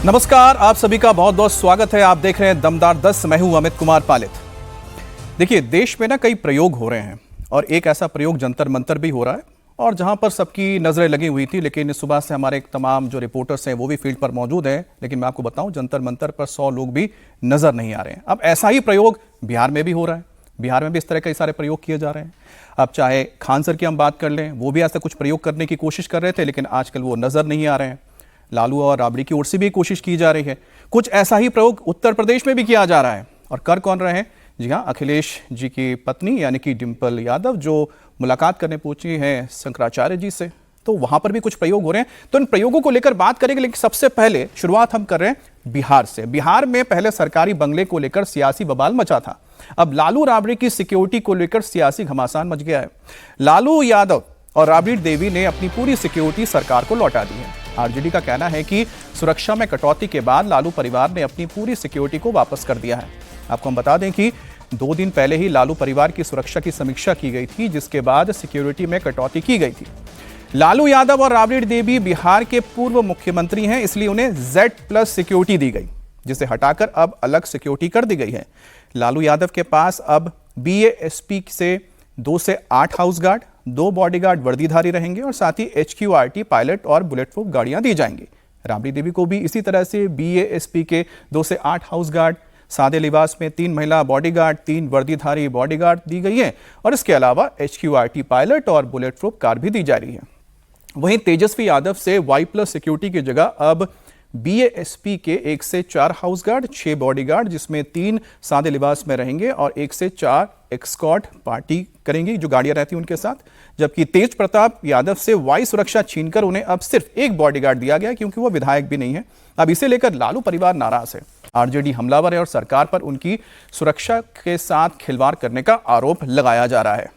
नमस्कार, आप सभी का बहुत बहुत स्वागत है। आप देख रहे हैं दमदार 10। मैं हूं अमित कुमार पालित। देखिए, देश में ना कई प्रयोग हो रहे हैं और एक ऐसा प्रयोग जंतर मंतर भी हो रहा है और जहां पर सबकी नजरें लगी हुई थी, लेकिन सुबह से हमारे तमाम जो रिपोर्टर्स हैं वो भी फील्ड पर मौजूद हैं। लेकिन मैं आपको बताऊं, जंतर मंतर पर 100 लोग भी नजर नहीं आ रहे हैं। अब ऐसा ही प्रयोग बिहार में भी हो रहा है। बिहार में भी इस तरह कई सारे प्रयोग किए जा रहे हैं। अब चाहे खान सर की हम बात कर लें, वो भी ऐसा कुछ प्रयोग करने की कोशिश कर रहे थे, लेकिन आजकल वो नजर नहीं आ रहे हैं। लालू और राबड़ी की ओर से भी कोशिश की जा रही है। कुछ ऐसा ही प्रयोग उत्तर प्रदेश में भी किया जा रहा है। और कर कौन रहे हैं? जी हाँ, अखिलेश जी की पत्नी यानी कि डिंपल यादव, जो मुलाकात करने पहुंची हैं शंकराचार्य जी से। तो वहां पर भी कुछ प्रयोग हो रहे हैं, तो इन प्रयोगों को लेकर बात करेंगे। लेकिन सबसे पहले शुरुआत हम कर रहे हैं बिहार से। बिहार में पहले सरकारी बंगले को लेकर सियासी बवाल मचा था। अब लालू राबड़ी की सिक्योरिटी को लेकर सियासी घमासान मच गया है। लालू यादव और राबड़ी देवी ने अपनी पूरी सिक्योरिटी सरकार को लौटा दी है। आरजेडी का कहना है कि सुरक्षा में कटौती के बाद लालू परिवार ने अपनी पूरी सिक्योरिटी को वापस कर दिया है। आपको हम बता दें कि 2 दिन पहले ही लालू परिवार की सुरक्षा की समीक्षा की गई थी, जिसके बाद सिक्योरिटी में कटौती की गई थी। लालू यादव और राबड़ी देवी बिहार के पूर्व मुख्यमंत्री हैं, इसलिए उन्हें Z+ सिक्योरिटी दी गई, जिसे हटाकर अब अलग सिक्योरिटी कर दी गई है। लालू यादव के पास अब BASP से 2 से 8 हाउस गार्ड, 2 बॉडीगार्ड वर्दीधारी रहेंगे और साथ ही HQRT पायलट और बुलेट प्रूफ गाड़ियां दी जाएंगी। राबड़ी देवी को भी इसी तरह से BASP के 2 से 8 हाउस गार्ड, सादे लिबास में 3 महिला बॉडीगार्ड, 3 वर्दीधारी बॉडीगार्ड दी गई है और इसके अलावा HQRT पायलट और बुलेट प्रूफ कार भी दी जा रही है। वहीं तेजस्वी यादव से Y+ सिक्योरिटी की जगह अब BASP के 1 से 4 हाउस गार्ड, 6 बॉडीगार्ड, जिसमें 3 सादे लिबास में रहेंगे और 1 से 4 एस्कॉर्ट पार्टी करेंगी, जो गाड़ियां रहती हैं उनके साथ। जबकि तेज प्रताप यादव से वायु सुरक्षा छीनकर उन्हें अब सिर्फ 1 बॉडीगार्ड दिया गया, क्योंकि वो विधायक भी नहीं है। अब इसे लेकर लालू परिवार नाराज है। आरजेडी हमलावर है और सरकार पर उनकी सुरक्षा के साथ खिलवाड़ करने का आरोप लगाया जा रहा है।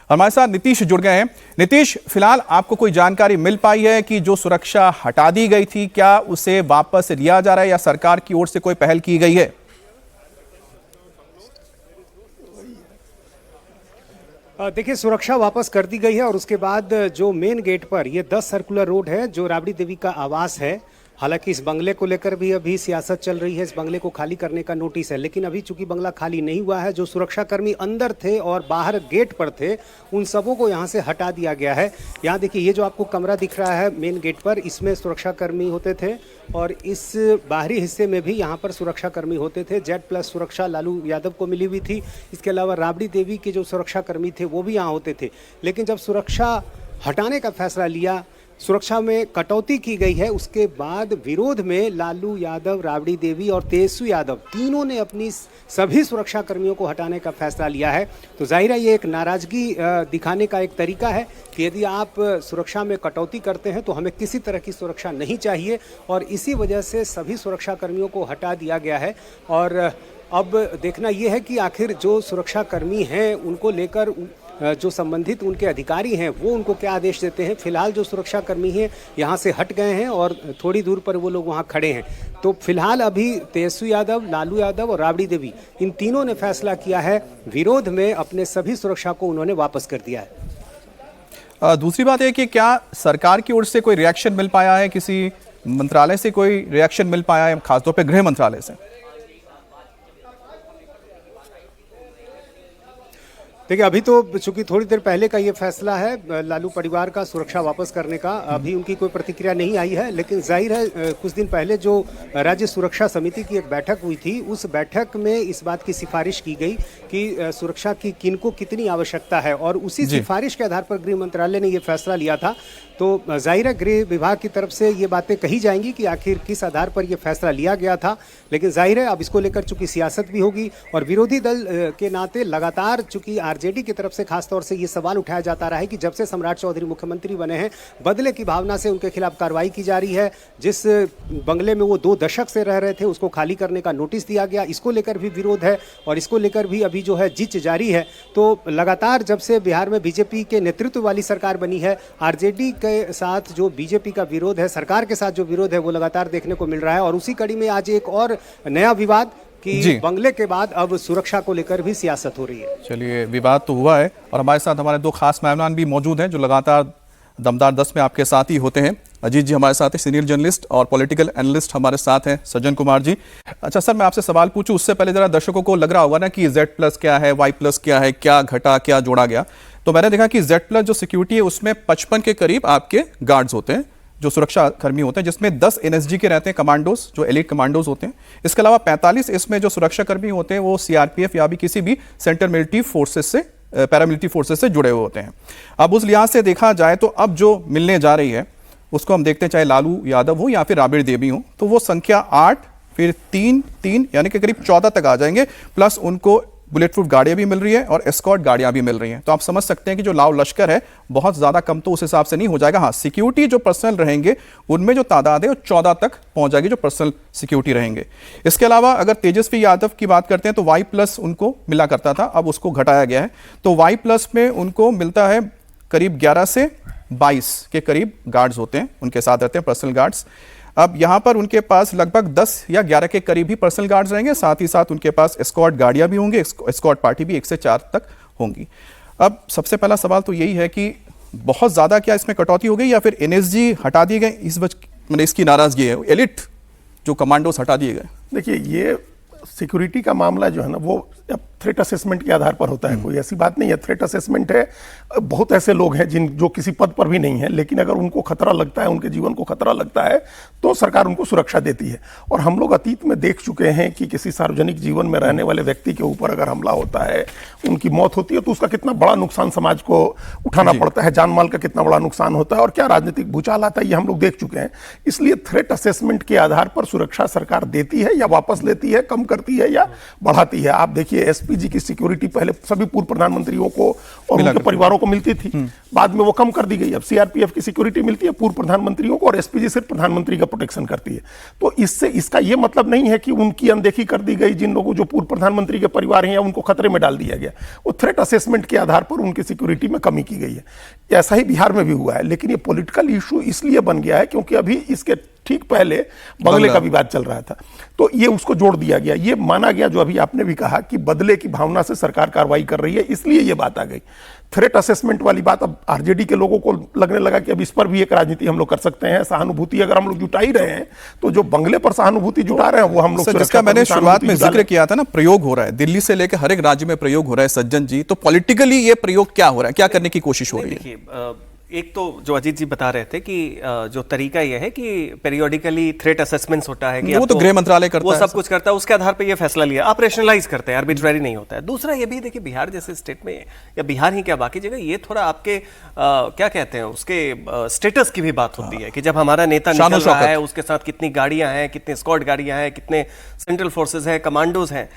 हमारे साथ नीतीश जुड़ गए हैं। नीतीश, फिलहाल आपको कोई जानकारी मिल पाई है कि जो सुरक्षा हटा दी गई थी, क्या उसे वापस लिया जा रहा है या सरकार की ओर से कोई पहल की गई है? देखिए, सुरक्षा वापस कर दी गई है और उसके बाद जो मेन गेट पर ये 10 सर्कुलर रोड है, जो राबड़ी देवी का आवास है। हालांकि इस बंगले को लेकर भी अभी सियासत चल रही है। इस बंगले को खाली करने का नोटिस है, लेकिन अभी चूंकि बंगला खाली नहीं हुआ है, जो सुरक्षाकर्मी अंदर थे और बाहर गेट पर थे, उन सबों को यहाँ से हटा दिया गया है। यहाँ देखिए, ये जो आपको कमरा दिख रहा है मेन गेट पर, इसमें सुरक्षाकर्मी होते थे और इस बाहरी हिस्से में भी यहाँ पर सुरक्षाकर्मी होते थे। Z+ सुरक्षा लालू यादव को मिली हुई थी। इसके अलावा राबड़ी देवी के जो सुरक्षाकर्मी थे वो भी यहाँ होते थे। लेकिन जब सुरक्षा हटाने का फैसला लिया, सुरक्षा में कटौती की गई है, उसके बाद विरोध में लालू यादव, राबड़ी देवी और तेजस्वी यादव तीनों ने अपनी सभी सुरक्षा कर्मियों को हटाने का फैसला लिया है। तो जाहिर है ये एक नाराजगी दिखाने का एक तरीका है कि यदि आप सुरक्षा में कटौती करते हैं तो हमें किसी तरह की सुरक्षा नहीं चाहिए, और इसी वजह से सभी सुरक्षा कर्मियों को हटा दिया गया है। और अब देखना यह है कि आखिर जो सुरक्षा कर्मी हैं उनको लेकर जो संबंधित उनके अधिकारी हैं वो उनको क्या आदेश देते हैं। फिलहाल जो सुरक्षा कर्मी हैं यहाँ से हट गए हैं और थोड़ी दूर पर वो लोग वहाँ खड़े हैं। तो फिलहाल अभी तेजस्वी यादव, लालू यादव और राबड़ी देवी, इन तीनों ने फैसला किया है, विरोध में अपने सभी सुरक्षा को उन्होंने वापस कर दिया है। दूसरी बात है कि क्या सरकार की ओर से कोई रिएक्शन मिल पाया है, किसी मंत्रालय से कोई रिएक्शन मिल पाया है, खासतौर पर गृह मंत्रालय से? देखिए, अभी तो चूंकि थोड़ी देर पहले का ये फैसला है लालू परिवार का सुरक्षा वापस करने का, अभी उनकी कोई प्रतिक्रिया नहीं आई है। लेकिन जाहिर है कुछ दिन पहले जो राज्य सुरक्षा समिति की एक बैठक हुई थी, उस बैठक में इस बात की सिफारिश की गई कि सुरक्षा की किनको कितनी आवश्यकता है, और उसी सिफारिश के आधार पर गृह मंत्रालय ने ये फैसला लिया था। तो जाहिर है गृह विभाग की तरफ से ये बातें कही जाएंगी कि आखिर किस आधार पर ये फैसला लिया गया था। लेकिन जाहिर है अब इसको लेकर चूंकि सियासत भी होगी और विरोधी दल के नाते लगातार चूंकि आरजेडी की तरफ से खासतौर से ये सवाल उठाया जाता रहा है कि जब से सम्राट चौधरी मुख्यमंत्री बने हैं, बदले की भावना से उनके खिलाफ कार्रवाई की जा रही है। जिस बंगले में वो 2 दशक से रह रहे थे उसको खाली करने का नोटिस दिया गया, इसको लेकर भी विरोध है और इसको लेकर भी अभी जो है जिच जारी है। तो लगातार जब से बिहार में बीजेपी के नेतृत्व वाली सरकार बनी है, आरजेडी के साथ जो बीजेपी का विरोध है, सरकार के साथ जो विरोध है, वो लगातार देखने को मिल रहा है। और उसी कड़ी में आज एक और नया विवाद कि बंगले के बाद अब सुरक्षा को लेकर भी सियासत हो रही है। चलिए, विवाद तो हुआ है और हमारे साथ हमारे 2 खास मेहमान भी मौजूद हैं जो लगातार दमदार 10 में आपके साथ ही होते हैं। अजीत जी हमारे साथ हैं, सीनियर जर्नलिस्ट और पॉलिटिकल एनालिस्ट हमारे साथ हैं सज्जन कुमार जी। अच्छा सर, मैं आपसे सवाल पूछूं उससे पहले जरा दर्शकों को लग रहा होगा ना कि Z+ क्या है, Y+ क्या है, क्या घटा क्या जोड़ा गया। तो मैंने देखा कि Z+ जो सिक्योरिटी है उसमें 55 के करीब आपके गार्ड्स होते हैं, जो सुरक्षा कर्मी होते हैं, जिसमें 10 NSG के रहते हैं कमांडोज, जो एलिट कमांडोज होते हैं। इसके अलावा 45 इसमें जो सुरक्षा कर्मी होते हैं वो CRPF या भी किसी भी सेंट्रल मिलिट्री फोर्सेस से, पैरामिलिट्री फोर्सेस से जुड़े हुए होते हैं। अब उस लिहाज से देखा जाए तो अब जो मिलने जा रही है उसको हम देखते हैं, चाहे लालू यादव हो या फिर राबड़ी देवी हो, तो वो संख्या 8 फिर 3 यानी कि करीब 14 तक आ जाएंगे। प्लस उनको बुलेट प्रूफ गाड़ियां भी मिल रही है और एस्कॉर्ट गाड़ियां भी मिल रही हैं। तो आप समझ सकते हैं कि जो लाव लश्कर है बहुत ज्यादा कम तो उस हिसाब से नहीं हो जाएगा। हाँ, सिक्योरिटी जो पर्सनल रहेंगे उनमें जो तादाद है वो 14 तक पहुंच जाएगी, जो पर्सनल सिक्योरिटी रहेंगे। इसके अलावा अगर तेजस्वी यादव की बात करते हैं तो Y+ उनको मिला करता था, अब उसको घटाया गया है। तो Y+ में उनको मिलता है करीब 11 से 22 के करीब गार्ड्स होते हैं, उनके साथ रहते हैं पर्सनल गार्ड्स। अब यहाँ पर उनके पास लगभग 10 या 11 के करीब ही पर्सनल गार्ड्स रहेंगे, साथ ही साथ उनके पास एस्कॉर्ट गाड़ियाँ भी होंगी, एस्कॉर्ट पार्टी भी 1 से 4 तक होंगी। अब सबसे पहला सवाल तो यही है कि बहुत ज़्यादा क्या इसमें कटौती हो गई या फिर NSG हटा दिए गए, इस मतलब इसकी नाराज़गी है, एलिट जो कमांडोज हटा दिए गए। देखिए, ये सिक्योरिटी का मामला जो है ना वो अब थ्रेट असेसमेंट के आधार पर होता है। कोई ऐसी बात नहीं है, थ्रेट असेसमेंट है। बहुत ऐसे लोग हैं जो किसी पद पर भी नहीं है, लेकिन अगर उनको खतरा लगता है, उनके जीवन को खतरा लगता है तो सरकार उनको सुरक्षा देती है। और हम लोग अतीत में देख चुके हैं कि किसी सार्वजनिक जीवन में रहने वाले व्यक्ति के ऊपर अगर हमला होता है, उनकी मौत होती है, तो उसका कितना बड़ा नुकसान समाज को उठाना पड़ता है, जान माल का कितना बड़ा नुकसान होता है और क्या राजनीतिक भूचाल आता है, ये हम लोग देख चुके हैं। इसलिए थ्रेट असेसमेंट के आधार पर सुरक्षा सरकार देती है या वापस लेती है, कम करती है या बढ़ाती है। आप देखिए, SPG की सिक्योरिटी पहले सभी पूर्व प्रधानमंत्रियों को और उनके परिवारों को मिलती थी, बाद में वो कम कर दी गई। अब CRPF की सिक्योरिटी मिलती है पूर्व प्रधानमंत्रियों को और SPG सिर्फ प्रधानमंत्री का प्रोटेक्शन करती है। तो इससे इसका यह मतलब नहीं है कि उनकी अनदेखी कर दी गई, जिन लोगों जो पूर्व प्रधानमंत्री के परिवार हैं या उनको खतरे में डाल दिया गया। वो थ्रेट असेसमेंट के आधार पर उनकी सिक्योरिटी में कमी की गई है। ऐसा ही बिहार में भी हुआ है, लेकिन ये पॉलिटिकल इशू इसलिए बन गया है क्योंकि अभी इसके ठीक पहले बंगले का विवाद चल रहा था, तो ये उसको जोड़ दिया गया। ये माना गया, जो अभी आपने भी कहा, कि बदले की भावना से सरकार कार्रवाई कर रही है, इसलिए ये बात आ गई। थ्रेट असेसमेंट वाली बात अब RJD के लोगों को लगने लगा कि अब इस पर भी एक राजनीति हम लोग कर सकते हैं। सहानुभूति अगर हम लोग जुटा ही रहे हैं तो जो बंगले पर सहानुभूति जुटा रहे हैं वो हम लोग, जिसका मैंने शुरुआत में जिक्र किया था ना, प्रयोग हो रहा है दिल्ली से लेकर हर एक राज्य में प्रयोग हो रहा है सज्जन जी। तो पॉलिटिकली ये प्रयोग क्या हो रहा है, क्या करने की कोशिश हो रही है? एक तो जो अजीत जी बता रहे थे कि जो तरीका यह है कि पेरियोडिकली थ्रेट असेसमेंट्स होता है कि वो तो गृह मंत्रालय करता है, वो सब कुछ करता है, उसके आधार पे ये फैसला लिया, ऑपरेशनलाइज करते हैं, आर्बिट्रेरी नहीं होता है। दूसरा ये भी देखिए, बिहार जैसे स्टेट में, या बिहार ही क्या बाकी जगह, ये थोड़ा आपके क्या कहते हैं उसके स्टेटस की भी बात होती है कि जब हमारा नेता निकल रहा है उसके साथ कितनी गाड़ियां हैं, कितने स्क्वाड गाड़ियां हैं, कितने सेंट्रल फोर्सेज हैं, कमांडोज हैं।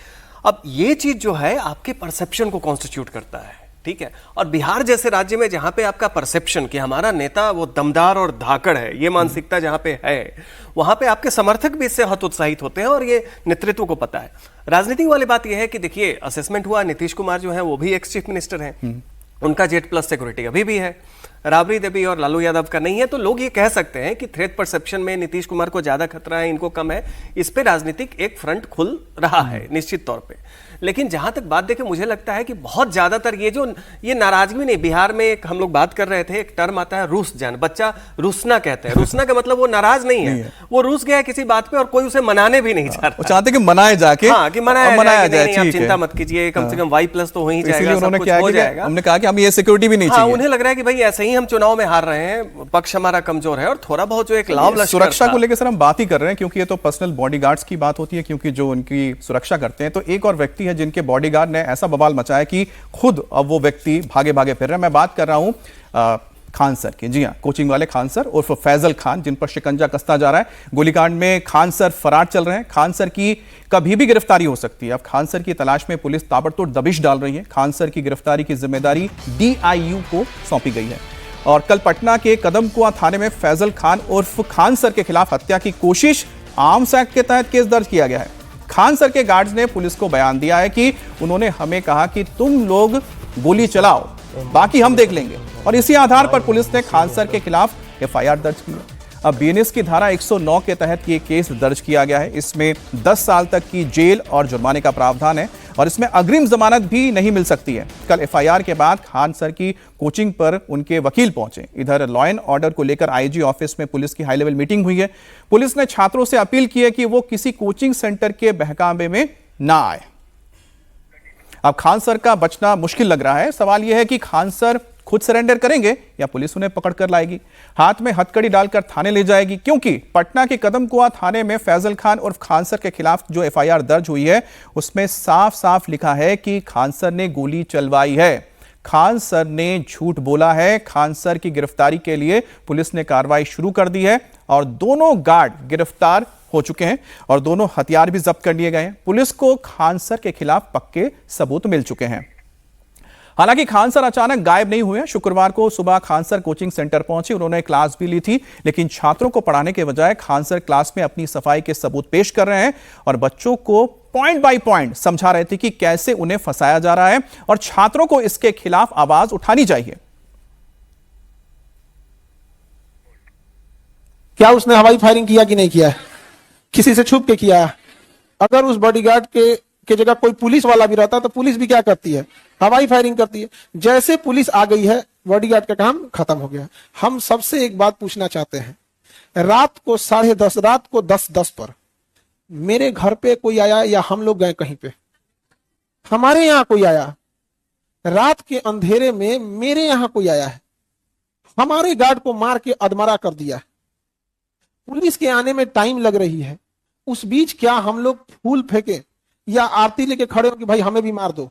अब ये चीज जो है आपके परसेप्शन को कॉन्स्टिट्यूट करता है, ठीक है। और बिहार जैसे राज्य में जहां पे आपका परसेप्शन कि हमारा नेता वो दमदार और धाकड़ है, ये मानसिकता जहां पे है, वहां पे आपके समर्थक भी इससे हतोत्साहित होते हैं और ये नेतृत्व को पता है। राजनीति वाली बात यह है कि देखिए, असेसमेंट हुआ, नीतीश कुमार जो है वो भी एक्स चीफ मिनिस्टर हैं, उनका Z+ सिक्योरिटी अभी भी है, राबड़ी देवी और लालू यादव का नहीं है। तो लोग ये कह सकते हैं कि थ्रेट परसेप्शन में नीतीश कुमार को ज्यादा खतरा है, इनको कम है। इस पे राजनीतिक एक फ्रंट खुल रहा है निश्चित तौर पे। लेकिन जहां तक बात देखें, मुझे लगता है कि बहुत ज्यादातर ये नाराजगी नहीं, बिहार में एक हम लोग बात कर रहे थे, एक टर्म आता है रूस जान, बच्चा रूसना कहते हैं। रूसना का मतलब वो नाराज नहीं है, वो रूस गया है किसी बात पे और कोई उसे मनाने भी नहीं चाह रहा, चाहते कि मनाए जाके, हाँ, कि मनाया जाए, आप चिंता मत कीजिए, कम से कम Y+ तो हो ही जाएगा, उन्होंने क्या किया, हमने कहा कि हम ये सिक्योरिटी भी नहीं चाहिए। उन्हें लग रहा है कि भाई ऐसे ही हम चुनाव में हार रहे हैं, पक्ष हमारा कमजोर है, और थोड़ा बहुत जो एक लाव लश्कर सुरक्षा को लेकर सर हम बात ही कर रहे हैं क्योंकि ये तो पर्सनल बॉडीगार्ड्स की बात होती है, क्योंकि जो उनकी सुरक्षा करते हैं। तो एक और व्यक्ति है जिनके बॉडीगार्ड ने ऐसा बवाल मचाया कि खुद अब वो व्यक्ति भागे भागे फिर रहे हैं। मैं बात कर रहा हूं खान सर की। जी हां, कोचिंग वाले खान सर उर्फ फैजल खान, जिन पर शिकंजा कसता जा रहा है। गोलीकांड में खान सर फरार चल रहे हैं। खान सर की कभी भी गिरफ्तारी हो सकती है। अब खान सर की तलाश में पुलिस ताबड़तोड़ दबिश डाल रही है। खान सर की गिरफ्तारी की जिम्मेदारी DIU को सौंपी गई है। और कल पटना के कदमकुआं थाने में फैजल खान उर्फ खान सर के खिलाफ हत्या की कोशिश आर्म्स एक्ट के तहत केस दर्ज किया गया है। खान सर के गार्ड्स ने पुलिस को बयान दिया है कि उन्होंने हमें कहा कि तुम लोग गोली चलाओ, बाकी हम देख लेंगे, और इसी आधार पर पुलिस ने खान सर के खिलाफ FIR दर्ज की। अब BNS की धारा 109 के तहत ये केस दर्ज किया गया है। इसमें 10 साल तक की जेल और जुर्माने का प्रावधान है। और इसमें अग्रिम जमानत भी नहीं मिल सकती है। कल एफआईआर के बाद खान सर की कोचिंग पर उनके वकील पहुंचे। इधर लॉ एंड ऑर्डर को लेकर आईजी ऑफिस में पुलिस की हाई लेवल मीटिंग हुई है। पुलिस ने छात्रों से अपील की है कि वो किसी कोचिंग सेंटर के बहकावे में ना आए। अब खान सर का बचना मुश्किल लग रहा है। सवाल यह है कि खान सर खुद सरेंडर करेंगे या पुलिस उन्हें पकड़ कर लाएगी, हाथ में हथकड़ी डालकर थाने ले जाएगी। क्योंकि पटना के कदमकुआं थाने में फैजल खान उर्फ खान सर के खिलाफ जो एफआईआर दर्ज हुई है उसमें साफ साफ लिखा है कि खान सर ने गोली चलवाई है, खान सर ने झूठ बोला है। खान सर की गिरफ्तारी के लिए पुलिस ने कार्रवाई शुरू कर दी है और दोनों गार्ड गिरफ्तार हो चुके हैं और दोनों हथियार भी जब्त कर लिए गए हैं। पुलिस को खान सर के खिलाफ पक्के सबूत मिल चुके हैं। हालांकि खान सर अचानक गायब नहीं हुए। शुक्रवार को सुबह खान सर कोचिंग सेंटर पहुंचे, उन्होंने क्लास भी ली थी, लेकिन छात्रों को पढ़ाने के बजाय खान सर क्लास में अपनी सफाई के सबूत पेश कर रहे हैं और बच्चों को पॉइंट बाय पॉइंट समझा रहे थे कि कैसे उन्हें फंसाया जा रहा है और छात्रों को इसके खिलाफ आवाज उठानी चाहिए। क्या उसने हवाई फायरिंग किया कि नहीं किया? किसी से छुप के किया? अगर उस बॉडीगार्ड के जगह कोई पुलिस वाला भी रहता तो पुलिस भी क्या करती है? हवाई फायरिंग करती है। जैसे पुलिस आ गई है, बॉडीगार्ड का काम खत्म हो गया। हम सबसे एक बात पूछना चाहते हैं, रात को 10:30, रात को 10:10 पर मेरे घर पे कोई आया या हम लोग गए कहीं पे, हमारे यहां कोई आया, रात के अंधेरे में मेरे यहां कोई आया है, हमारे गार्ड को मार के अधमरा कर दिया, पुलिस के आने में टाइम लग रही है, उस बीच क्या हम लोग फूल फेंके या आरती लेके खड़े हो कि भाई हमें भी मार दो?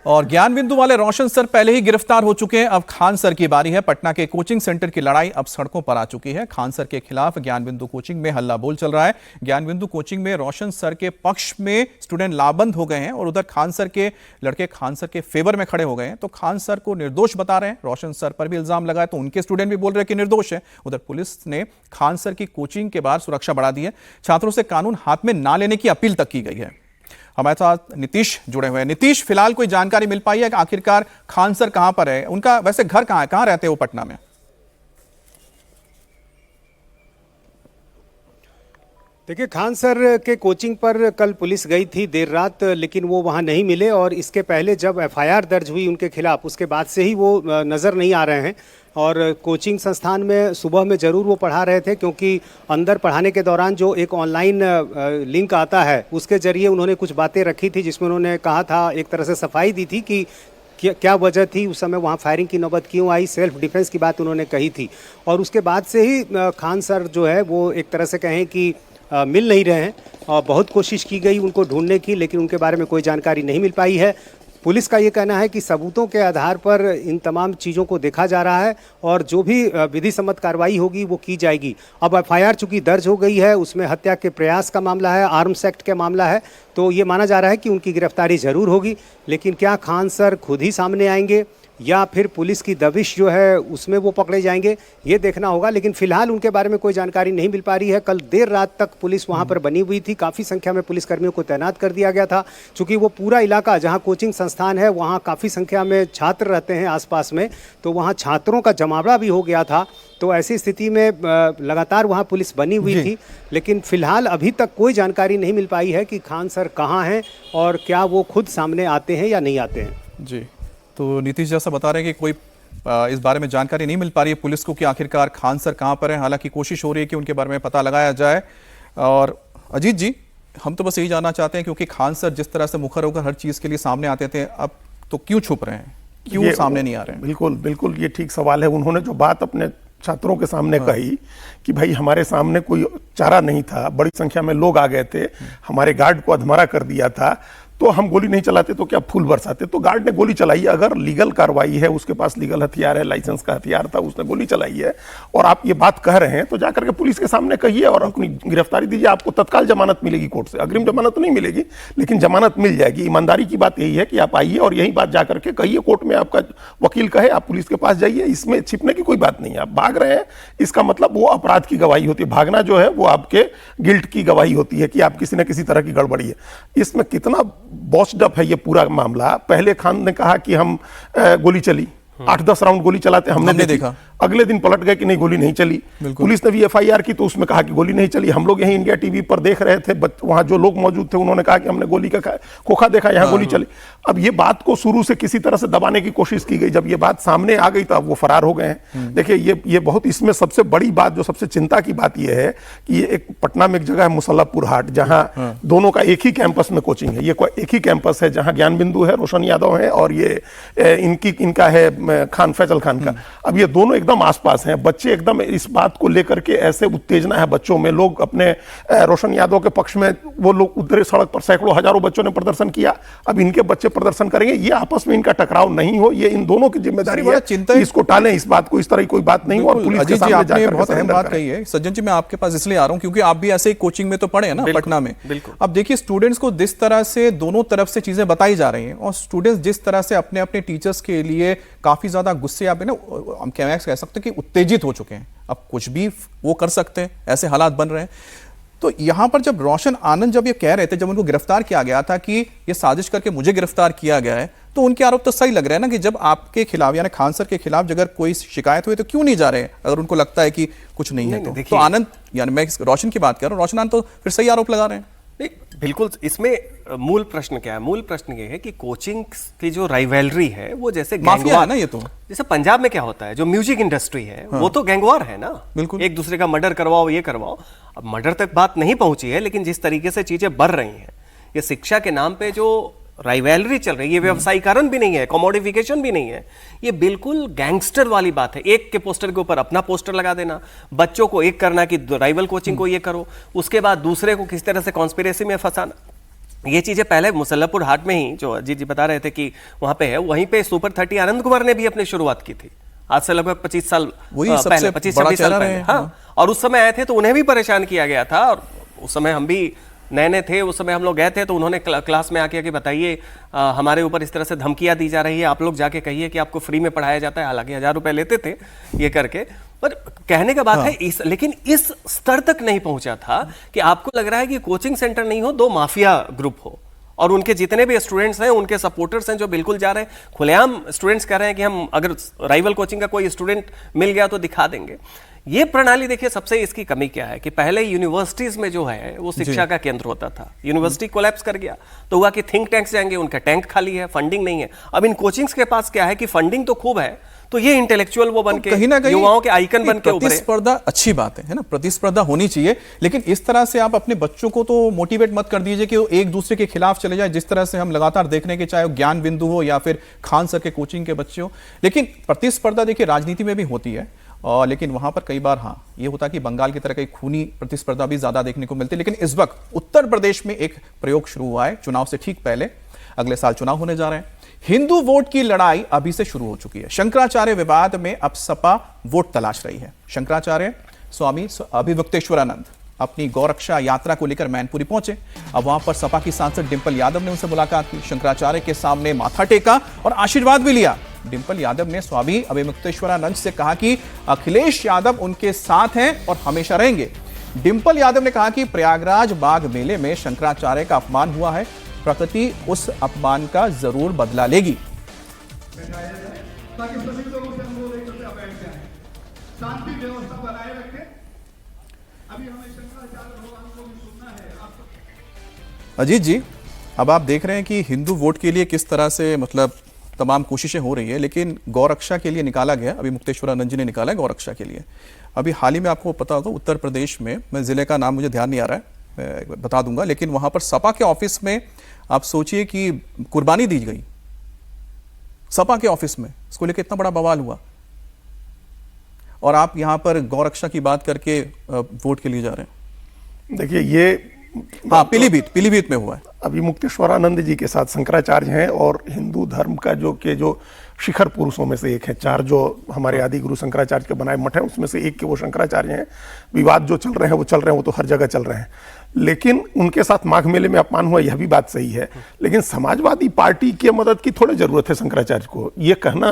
और ज्ञान बिंदु वाले रोशन सर पहले ही गिरफ्तार हो चुके हैं। अब खान सर की बारी है। पटना के कोचिंग सेंटर की लड़ाई अब सड़कों पर आ चुकी है। खान सर के खिलाफ ज्ञान बिंदु कोचिंग में हल्ला बोल चल रहा है। ज्ञान बिंदु कोचिंग में रोशन सर के पक्ष में स्टूडेंट लाबंद हो गए हैं और उधर खान सर के लड़के खान सर के फेवर में खड़े हो गए हैं। तो खान सर को निर्दोष बता रहे हैं, रोशन सर पर भी इल्जाम लगाए तो उनके स्टूडेंट भी बोल रहे हैं कि निर्दोष है। उधर पुलिस ने खान सर की कोचिंग के बाहर सुरक्षा बढ़ा दी है। छात्रों से कानून हाथ में ना लेने की अपील तक की गई है। हमारे साथ नीतीश जुड़े हुए हैं। नीतीश, फिलहाल कोई जानकारी मिल पाई है कि आखिरकार खान सर कहां पर है? उनका वैसे घर कहां है, कहां रहते हैं वो पटना में? देखिए, खान सर के कोचिंग पर कल पुलिस गई थी देर रात, लेकिन वो वहाँ नहीं मिले और इसके पहले जब एफआईआर दर्ज हुई उनके खिलाफ, उसके बाद से ही वो नज़र नहीं आ रहे हैं। और कोचिंग संस्थान में सुबह में ज़रूर वो पढ़ा रहे थे, क्योंकि अंदर पढ़ाने के दौरान जो एक ऑनलाइन लिंक आता है उसके ज़रिए उन्होंने कुछ बातें रखी थी, जिसमें उन्होंने कहा था, एक तरह से सफाई दी थी कि क्या वजह थी उस समय वहाँ फायरिंग की नौबत क्यों आई, सेल्फ डिफेंस की बात उन्होंने कही थी। और उसके बाद से ही खान सर जो है वो एक तरह से कहें कि मिल नहीं रहे हैं और बहुत कोशिश की गई उनको ढूंढने की, लेकिन उनके बारे में कोई जानकारी नहीं मिल पाई है। पुलिस का ये कहना है कि सबूतों के आधार पर इन तमाम चीज़ों को देखा जा रहा है और जो भी विधि सम्मत कार्रवाई होगी वो की जाएगी। अब एफआईआर चूंकि दर्ज हो गई है, उसमें हत्या के प्रयास का मामला है, आर्म्स एक्ट का मामला है, तो ये माना जा रहा है कि उनकी गिरफ्तारी जरूर होगी। लेकिन क्या खान सर खुद ही सामने आएंगे या फिर पुलिस की दबिश जो है उसमें वो पकड़े जाएंगे, ये देखना होगा। लेकिन फिलहाल उनके बारे में कोई जानकारी नहीं मिल पा रही है। कल देर रात तक पुलिस वहां पर बनी हुई थी, काफ़ी संख्या में पुलिसकर्मियों को तैनात कर दिया गया था। चूंकि वो पूरा इलाका जहां कोचिंग संस्थान है वहां काफ़ी संख्या में छात्र रहते हैं आसपास में, तो वहां छात्रों का जमावड़ा भी हो गया था। तो ऐसी स्थिति में लगातार वहां पुलिस बनी हुई थी। लेकिन फिलहाल अभी तक कोई जानकारी नहीं मिल पाई है कि खान सर कहाँ हैं और क्या वो खुद सामने आते हैं या नहीं आते हैं। जी, तो नीतीश जैसा बता रहे हैं कि कोई इस बारे में जानकारी नहीं मिल पा रही है पुलिस को कि आखिरकार खान सर कहां पर हैं। हालांकि कोशिश हो रही है कि उनके बारे में पता लगाया जाए। और अजीत जी, हम तो बस यही जानना चाहते हैं, क्योंकि खान सर जिस तरह से मुखर होकर हर चीज के लिए सामने आते थे, अब तो क्यों छुप रहे हैं, क्यों सामने नहीं आ रहे हैं? बिल्कुल बिल्कुल, ये ठीक सवाल है। उन्होंने जो बात अपने छात्रों के सामने कही कि भाई हमारे सामने कोई चारा नहीं था, बड़ी संख्या में लोग आ गए थे, हमारे गार्ड को अधमरा कर दिया था, तो हम गोली नहीं चलाते तो क्या फूल बरसाते? तो गार्ड ने गोली चलाई। अगर लीगल कार्रवाई है, उसके पास लीगल हथियार है, लाइसेंस का हथियार था, उसने गोली चलाई है और आप ये बात कह रहे हैं, तो जाकर के पुलिस के सामने कहिए और अपनी गिरफ्तारी दीजिए। आपको तत्काल जमानत मिलेगी कोर्ट से, अग्रिम जमानत नहीं मिलेगी, लेकिन जमानत मिल जाएगी। ईमानदारी की बात यही है कि आप आइए और यही बात जाकर के कहिए कोर्ट में। आपका वकील कहे, आप पुलिस के पास जाइए, इसमें छिपने की कोई बात नहीं है। आप भाग रहे हैं, इसका मतलब वो अपराध की गवाही होती है। भागना जो है वो आपके गिल्ट की गवाही होती है कि आप किसी न किसी तरह की गड़बड़ी है। इसमें कितना बॉस्ड अप है ये पूरा मामला। पहले खान ने कहा कि हम गोली चली, 8-10 राउंड गोली चलाते हमने देखा। अगले दिन पलट गए कि नहीं गोली नहीं चली। पुलिस ने भी एफआईआर की तो उसमें कहा कि गोली नहीं चली। हम लोग यहीं इंडिया टीवी पर देख रहे थे, वहां जो लोग मौजूद थे उन्होंने कहा कि हमने गोली का खोखा देखा, यहाँ गोली चली। अब ये बात को शुरू से किसी तरह से दबाने की कोशिश की गई, जब ये बात सामने आ गई तो अब वो फरार हो गए हैं। देखिए ये बहुत, इसमें सबसे बड़ी बात, जो सबसे चिंता की बात ये है कि ये एक पटना में एक जगह है मुसल्लापुर हाट, जहां दोनों का एक ही कैंपस में कोचिंग है। ये एक ही कैंपस है जहां ज्ञान बिंदु है, रोशन यादव है, और ये इनका है फैजल खान का। अब ये दोनों एकदम आसपास हैं। बच्चे एकदम इस बात को लेकर के ऐसे उत्तेजना है बच्चों में, लोग अपने रोशन यादव के पक्ष में वो लोग उतरे सड़क पर, सैकड़ों हजारों बच्चों ने प्रदर्शन किया। अब इनके बच्चे प्रदर्शन करेंगे, ये आपस में इनका टकराव नहीं हो, ये इन दोनों की जिम्मेदारी है कि इसको टालें, इस बात को, इस तरह की कोई बात नहीं हो। और पुलिस के सामने जाकर बहुत अहम बात कही है सज्जन जी। मैं आपके पास इसलिए आ रहा हूं क्योंकि आप भी ऐसे ही कोचिंग में तो पढ़े हैं ना पटना में। अब देखिए स्टूडेंट्स को जिस तरह से दोनों तरफ से चीजें बताई जा रही हैं और स्टूडेंट्स जिस तरह से अपने अपने टीचर्स के लिए काफी ज्यादा गुस्से, आप ना हम कह सकते हैं कि उत्तेजित हो चुके हैं। अब कुछ भी वो कर सकते हैं, ऐसे हालात बन रहे हैं। तो यहां पर जब रोशन आनंद जब ये कह रहे थे, जब उनको गिरफ्तार किया गया था कि ये साजिश करके मुझे गिरफ्तार किया गया है, तो उनके आरोप तो सही लग रहे हैं ना कि जब आपके खिलाफ यानी खान सर के खिलाफ अगर कोई शिकायत हुई तो क्यों नहीं जा रहे हैं, अगर उनको लगता है कि कुछ नहीं है तो आनंद, यानी मैं रोशन की बात कर रहा हूं, रोशन आनंद तो फिर सही आरोप लगा रहे हैं। नहीं, बिल्कुल। इसमें मूल प्रश्न क्या है? मूल प्रश्न ये है कि कोचिंग की जो राइवलरी है वो जैसे माफिया है ना, ये तो जैसे पंजाब में क्या होता है, जो म्यूजिक इंडस्ट्री है वो तो गैंगवार है ना, बिल्कुल। एक दूसरे का मर्डर करवाओ, ये करवाओ। अब मर्डर तक बात नहीं पहुंची है, लेकिन जिस तरीके से चीजें बढ़ रही हैं, ये शिक्षा के नाम पे जो राइवलरी चल रही है, ये व्यवसायीकरण भी नहीं है, कमोडिफिकेशन भी नहीं है, ये बिल्कुल गैंगस्टर वाली बात है। एक के पोस्टर के ऊपर अपना पोस्टर लगा देना, बच्चों को एक करना कि राइवल कोचिंग को ये करो, उसके बाद दूसरे को किस तरह से कॉन्स्पिरेसी में फंसाना। ये चीजें पहले मुसल्लापुर हाट में ही, जो अजीत जी बता रहे थे कि वहां पे है, वहीं पे सुपर 30 आनंद कुमार ने भी अपनी शुरुआत की थी, आज से लगभग 25 साल पहले, 25-26 साल पहले। हाँ, और उस समय आए थे तो उन्हें भी परेशान किया गया था, और उस समय हम भी नए थे, उस समय हम लोग गए थे तो उन्होंने क्लास में आके कि बताइए हमारे ऊपर इस तरह से धमकियां दी जा रही है, आप लोग जाके कहिए कि आपको फ्री में पढ़ाया जाता है। हालांकि 1000 रुपए लेते थे ये करके, पर कहने का बात है लेकिन इस स्तर तक नहीं पहुंचा था कि आपको लग रहा है कि कोचिंग सेंटर नहीं हो, दो माफिया ग्रुप हो, और उनके जितने भी स्टूडेंट्स हैं, उनके सपोर्टर्स हैं जो बिल्कुल जा रहे हैं, खुलेआम स्टूडेंट्स कह रहे हैं कि हम अगर राइवल कोचिंग का कोई स्टूडेंट मिल गया तो दिखा देंगे। ये प्रणाली देखिए, सबसे इसकी कमी क्या है कि पहले यूनिवर्सिटीज में जो है वो शिक्षा का केंद्र होता था, यूनिवर्सिटी कोलैप्स कर गया तो हुआ कि थिंक टैंक्स जाएंगे, उनका टैंक खाली है, फंडिंग नहीं है। अब इन कोचिंग्स के पास क्या है कि फंडिंग तो खूब है, तो ये इंटेलेक्चुअल वो बन के कहीं ना कहीं युवाओं के आइकन बन के उभरे। प्रतिस्पर्धा अच्छी बात है ना, प्रतिस्पर्धा होनी चाहिए, लेकिन इस तरह से आप अपने बच्चों को तो मोटिवेट मत कर दीजिए कि वो एक दूसरे के खिलाफ चले जाए, जिस तरह से हम लगातार देख रहे हैं कि चाहे वो ज्ञान बिंदु हो या फिर खान सर के कोचिंग के बच्चे हो। लेकिन प्रतिस्पर्धा देखिए राजनीति में भी होती है, और लेकिन वहां पर कई बार हाँ ये होता है कि बंगाल की तरह की खूनी प्रतिस्पर्धा भी ज्यादा देखने को मिलती है। लेकिन इस वक्त उत्तर प्रदेश में एक प्रयोग शुरू हुआ है चुनाव से ठीक पहले, अगले साल चुनाव होने जा रहे हैं। हिंदू वोट की लड़ाई अभी से शुरू हो चुकी है। शंकराचार्य विवाद में अब सपा वोट तलाश रही है। शंकराचार्य स्वामी अभिमुक्तेश्वरानंद अपनी गौरक्षा यात्रा को लेकर मैनपुरी पहुंचे। अब वहां पर सपा की सांसद डिंपल यादव ने उनसे मुलाकात की, शंकराचार्य के सामने माथा टेका और आशीर्वाद भी लिया। डिंपल यादव ने स्वामी अभिमुक्तेश्वरानंद से कहा कि अखिलेश यादव उनके साथ हैं और हमेशा रहेंगे। डिंपल यादव ने कहा कि प्रयागराज बाघ मेले में शंकराचार्य का अपमान हुआ है, प्रकृति उस अपमान का जरूर बदला लेगी। अजीत जी, अब आप देख रहे हैं कि हिंदू वोट के लिए किस तरह से मतलब तमाम कोशिशें हो रही है, लेकिन गौरक्षा के लिए निकाला गया, अभी मुक्तेश्वरानंद जी ने निकाला है गौरक्षा के लिए। अभी हाल ही में आपको पता होगा उत्तर प्रदेश में, मैं जिले का नाम मुझे ध्यान नहीं आ रहा है, मैं बता दूंगा, लेकिन वहां पर सपा के ऑफिस में आप सोचिए कि कुर्बानी दी गई सपा के ऑफिस में, इसको लेकर इतना बड़ा बवाल हुआ, और आप यहां पर गौरक्षा की बात करके वोट के लिए जा रहे हैं। देखिए ये हाँ, पीलीभीत में हुआ है। अभी मुक्तेश्वरानंद जी के साथ शंकराचार्य हैं, और हिंदू धर्म का जो शिखर पुरुषों में से एक है, 4 जो हमारे आदि गुरु शंकराचार्य के बनाए मठ हैं उसमें से एक के वो शंकराचार्य हैं। विवाद जो चल रहे हैं वो तो हर जगह चल रहे हैं। लेकिन उनके साथ माघ मेले में अपमान हुआ, यह भी बात सही है। लेकिन समाजवादी पार्टी की मदद की थोड़ी जरूरत है शंकराचार्य को। ये कहना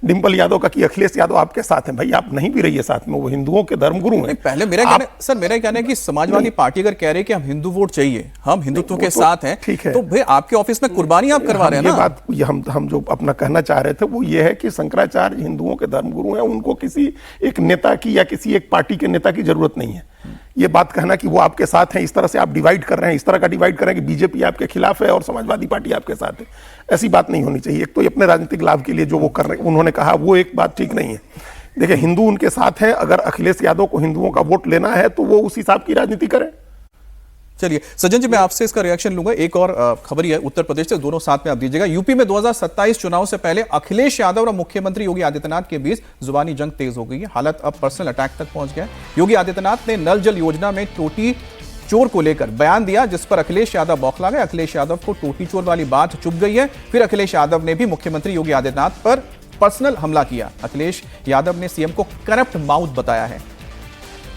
डिंपल यादव का कि अखिलेश यादव आपके साथ हैं, भाई आप नहीं भी रहिए साथ में, वो हिंदुओं के धर्मगुरु हैं। पहले मेरा कहना है कि समाजवादी पार्टी अगर कह रहे हैं कि हम हिंदू वोट चाहिए, हम हिंदुत्व के साथ हैं, ठीक है, तो भाई आपके ऑफिस में कुर्बानी आप करवा रहे हैं ना। ये बात हम जो अपना कहना चाह रहे थे वो ये है कि शंकराचार्य हिंदुओं के धर्मगुरु हैं, उनको किसी एक नेता की या किसी एक पार्टी के नेता की जरूरत नहीं है। ये बात कहना कि वो आपके साथ हैं, इस तरह से आप डिवाइड कर रहे हैं, इस तरह का डिवाइड कर रहे हैं कि बीजेपी आपके खिलाफ है और समाजवादी पार्टी आपके साथ है, ऐसी बात नहीं होनी चाहिए। एक तो ये अपने राजनीतिक लाभ के लिए जो वो कर रहे हैं, उन्होंने कहा वो एक बात ठीक नहीं है। देखिए, हिंदू उनके साथ हैं, अगर अखिलेश यादव को हिंदुओं का वोट लेना है तो वो उस हिसाब की राजनीति करें। चलिए सज्जन जी, मैं आपसे इसका रिएक्शन लूंगा। एक और खबर है उत्तर प्रदेश से, दोनों साथ में आप दीजिएगा। यूपी में 2027 चुनाव से पहले अखिलेश यादव और मुख्यमंत्री योगी आदित्यनाथ के बीच जुबानी जंग तेज हो गई है। हालत अब पर्सनल अटैक तक पहुंच गया। योगी आदित्यनाथ ने नल जल योजना में टोटी चोर को लेकर बयान दिया, जिस पर अखिलेश यादव बौखला गए। अखिलेश यादव को टोटी चोर वाली बात चुभ गई है। फिर अखिलेश यादव ने भी मुख्यमंत्री योगी आदित्यनाथ पर पर्सनल हमला किया। अखिलेश यादव ने सीएम को करप्ट माउथ बताया है।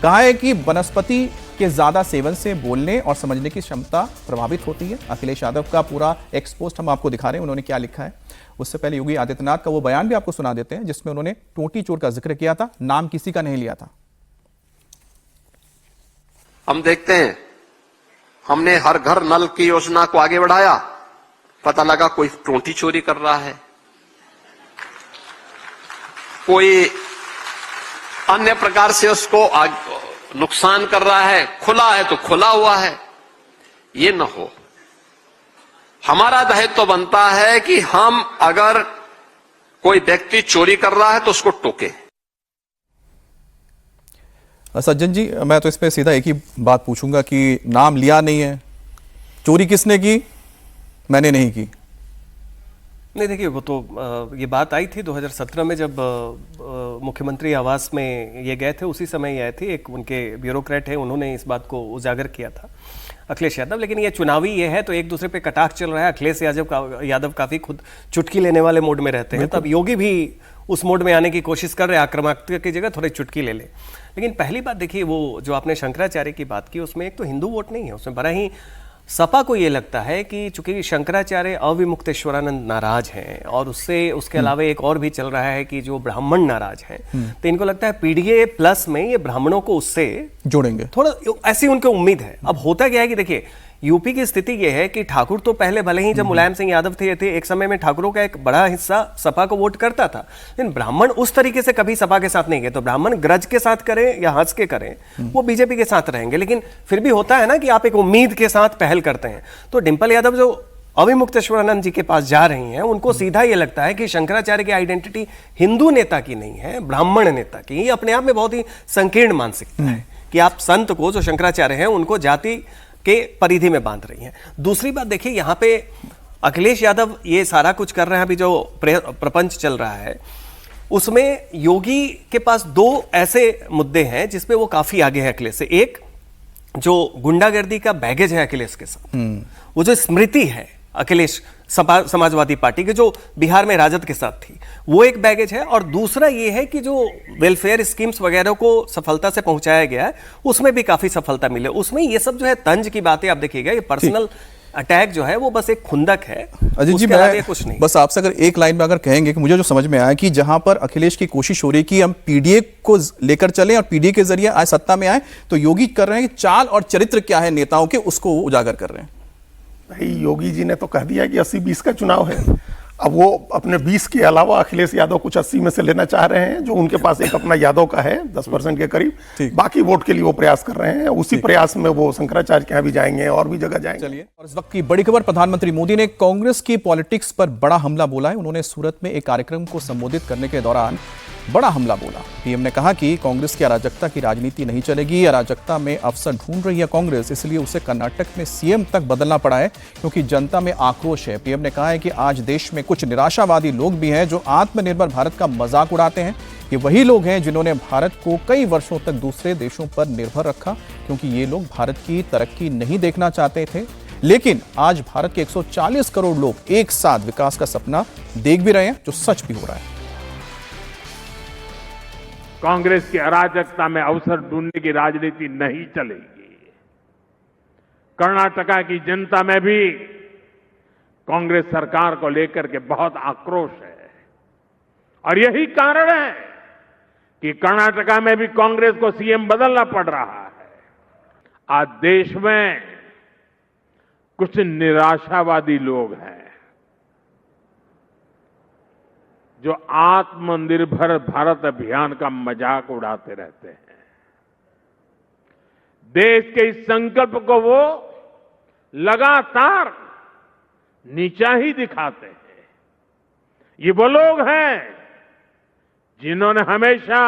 कहा है कि वनस्पति के ज्यादा सेवन से बोलने और समझने की क्षमता प्रभावित होती है। अखिलेश यादव का पूरा एक्सपोस्ट हम आपको दिखा रहे हैं, उन्होंने क्या लिखा है। उससे पहले योगी आदित्यनाथ का वो बयान भी आपको सुना देते हैं, जिसमें उन्होंने टोटी चोर का जिक्र किया था, नाम किसी का नहीं लिया था। हम देखते हैं, हमने हर घर नल की योजना को आगे बढ़ाया, पता लगा कोई टोटी चोरी कर रहा है, कोई अन्य प्रकार से उसको नुकसान कर रहा है, खुला है तो खुला हुआ है। ये न हो। हमारा दायित्व तो बनता है कि हम अगर कोई व्यक्ति चोरी कर रहा है तो उसको टोके। सज्जन जी, मैं तो इस पे सीधा एक ही बात पूछूंगा कि नाम लिया नहीं है, चोरी किसने की? मैंने नहीं की। नहीं, देखिए वो तो ये बात आई थी 2017 में, जब मुख्यमंत्री आवास में ये गए थे, उसी समय ये आए थे। एक उनके ब्यूरोक्रेट है, उन्होंने इस बात को उजागर किया था, अखिलेश यादव। लेकिन ये चुनावी ये है तो एक दूसरे पे कटाक्ष चल रहा है। अखिलेश यादव काफ़ी खुद चुटकी लेने वाले मोड में रहते हैं, तब योगी भी उस मोड में आने की कोशिश कर रहे हैं, आक्रामकता की जगह थोड़ी चुटकी ले ले। लेकिन पहली बात देखिए, वो जो आपने शंकराचार्य की बात की, उसमें एक तो हिंदू वोट नहीं है, उसमें बड़ा ही सपा को ये लगता है कि चूंकि शंकराचार्य अविमुक्तेश्वरानंद नाराज हैं और उसके अलावा एक और भी चल रहा है कि जो ब्राह्मण नाराज हैं, तो इनको लगता है पीडीए प्लस में ये ब्राह्मणों को उससे जोड़ेंगे, थोड़ा ऐसी उनकी उम्मीद है। अब होता क्या है कि देखिए, यूपी की स्थिति यह है कि ठाकुर तो पहले भले ही जब मुलायम सिंह यादव थे एक समय में ठाकुरों का एक बड़ा हिस्सा सपा को वोट करता था, लेकिन ब्राह्मण उस तरीके से कभी सपा के साथ नहीं गए। तो ब्राह्मण ग्रज के साथ करें या हंस के करें, वो बीजेपी के साथ रहेंगे। लेकिन फिर भी होता है ना कि आप एक उम्मीद के साथ पहल करते हैं। तो डिंपल यादव जो अविमुक्तेश्वरानंद जी के पास जा रही हैं, उनको सीधा ये लगता है कि शंकराचार्य की आइडेंटिटी हिंदू नेता की नहीं है, ब्राह्मण नेता की। ये अपने आप में बहुत ही संकीर्ण मानसिकता है कि आप संत को, जो शंकराचार्य हैं, उनको जाति के परिधि में बांध रही हैं। दूसरी बात देखिए, यहाँ पे अखिलेश यादव ये सारा कुछ कर रहे हैं, अभी जो प्रपंच चल रहा है उसमें योगी के पास दो ऐसे मुद्दे हैं जिसपे वो काफी आगे है अखिलेश से। एक जो गुंडागर्दी का बैगेज है अखिलेश के साथ, वो जो स्मृति है अखिलेश समाजवादी पार्टी के, जो बिहार में राजद के साथ थी, वो एक बैगेज है। और दूसरा ये है कि जो वेलफेयर स्कीम्स वगैरह को सफलता से पहुंचाया गया है, उसमें भी काफी सफलता मिले। उसमें ये सब जो है तंज की बातें आप देखिएगा, ये पर्सनल अटैक जो है वो बस एक खुंदक है। अजय जी, मैं कुछ नहीं, बस आपसे अगर एक लाइन में अगर कहेंगे कि मुझे जो समझ में आया कि जहां पर अखिलेश की कोशिश हो रही है कि हम पीडीए को लेकर चलें और पीडीए के जरिए आज सत्ता में आए, तो योगी कर रहे हैं कि चाल और चरित्र क्या है नेताओं के, उसको उजागर कर रहे हैं। भाई योगी जी ने तो कह दिया कि 80-20 का चुनाव है। अब वो अपने 20 के अलावा अखिलेश यादव कुछ 80 में से लेना चाह रहे हैं, जो उनके पास एक अपना यादव का है 10% के करीब। बाकी वोट के लिए वो प्रयास कर रहे हैं। उसी प्रयास में वो शंकराचार्य के यहाँ भी जाएंगे और भी जगह जाएंगे। चलिए, और इस वक्त की बड़ी खबर, प्रधानमंत्री मोदी ने कांग्रेस की पॉलिटिक्स पर बड़ा हमला बोला है। उन्होंने सूरत में एक कार्यक्रम को संबोधित करने के दौरान बड़ा हमला बोला। पीएम ने कहा कि कांग्रेस की अराजकता की राजनीति नहीं चलेगी। अराजकता में अवसर ढूंढ रही है कांग्रेस, इसलिए उसे कर्नाटक में सीएम तक बदलना पड़ा है, क्योंकि जनता में आक्रोश है। पीएम ने कहा है कि आज देश में कुछ निराशावादी लोग भी हैं जो आत्मनिर्भर भारत का मजाक उड़ाते हैं। ये वही लोग हैं जिन्होंने भारत को कई वर्षों तक दूसरे देशों पर निर्भर रखा, क्योंकि ये लोग भारत की तरक्की नहीं देखना चाहते थे। लेकिन आज भारत के 140 करोड़ लोग एक साथ विकास का सपना देख भी रहे हैं, जो सच भी हो रहा है। कांग्रेस की अराजकता में अवसर ढूंढने की राजनीति नहीं चलेगी। कर्नाटका की जनता में भी कांग्रेस सरकार को लेकर के बहुत आक्रोश है और यही कारण है कि कर्नाटका में भी कांग्रेस को सीएम बदलना पड़ रहा है। आज देश में कुछ निराशावादी लोग हैं जो आत्मनिर्भर भारत अभियान का मजाक उड़ाते रहते हैं। देश के इस संकल्प को वो लगातार नीचा ही दिखाते हैं। ये वो लोग हैं जिन्होंने हमेशा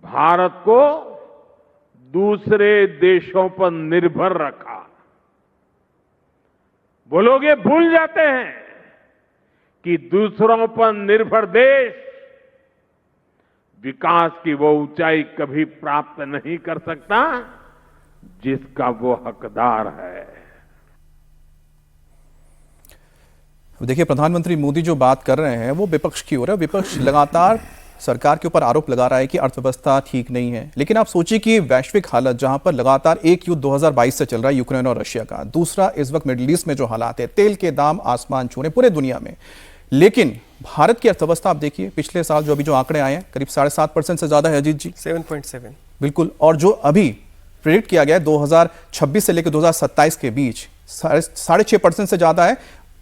भारत को दूसरे देशों पर निर्भर रखा। वो लोग ये भूल जाते हैं कि दूसरों पर निर्भर देश विकास की वो ऊंचाई कभी प्राप्त नहीं कर सकता जिसका वो हकदार है। देखिए, प्रधानमंत्री मोदी जो बात कर रहे हैं वो विपक्ष की ओर है। विपक्ष लगातार सरकार के ऊपर आरोप लगा रहा है कि अर्थव्यवस्था ठीक नहीं है, लेकिन आप सोचिए कि वैश्विक हालत जहां पर लगातार एक युद्ध 2022 से चल रहा है यूक्रेन और रशिया का, दूसरा इस वक्त मिडिल ईस्ट में जो हालात है, तेल के दाम आसमान छूने पूरे दुनिया में, लेकिन भारत की अर्थव्यवस्था आप देखिए पिछले साल जो अभी जो आंकड़े आए हैं करीब 7.5% से ज्यादा है। अजीत जी 7.7 बिल्कुल। और जो अभी प्रेडिक्ट किया गया है 2026 से लेकर 2027 के बीच 6.5% से ज्यादा है।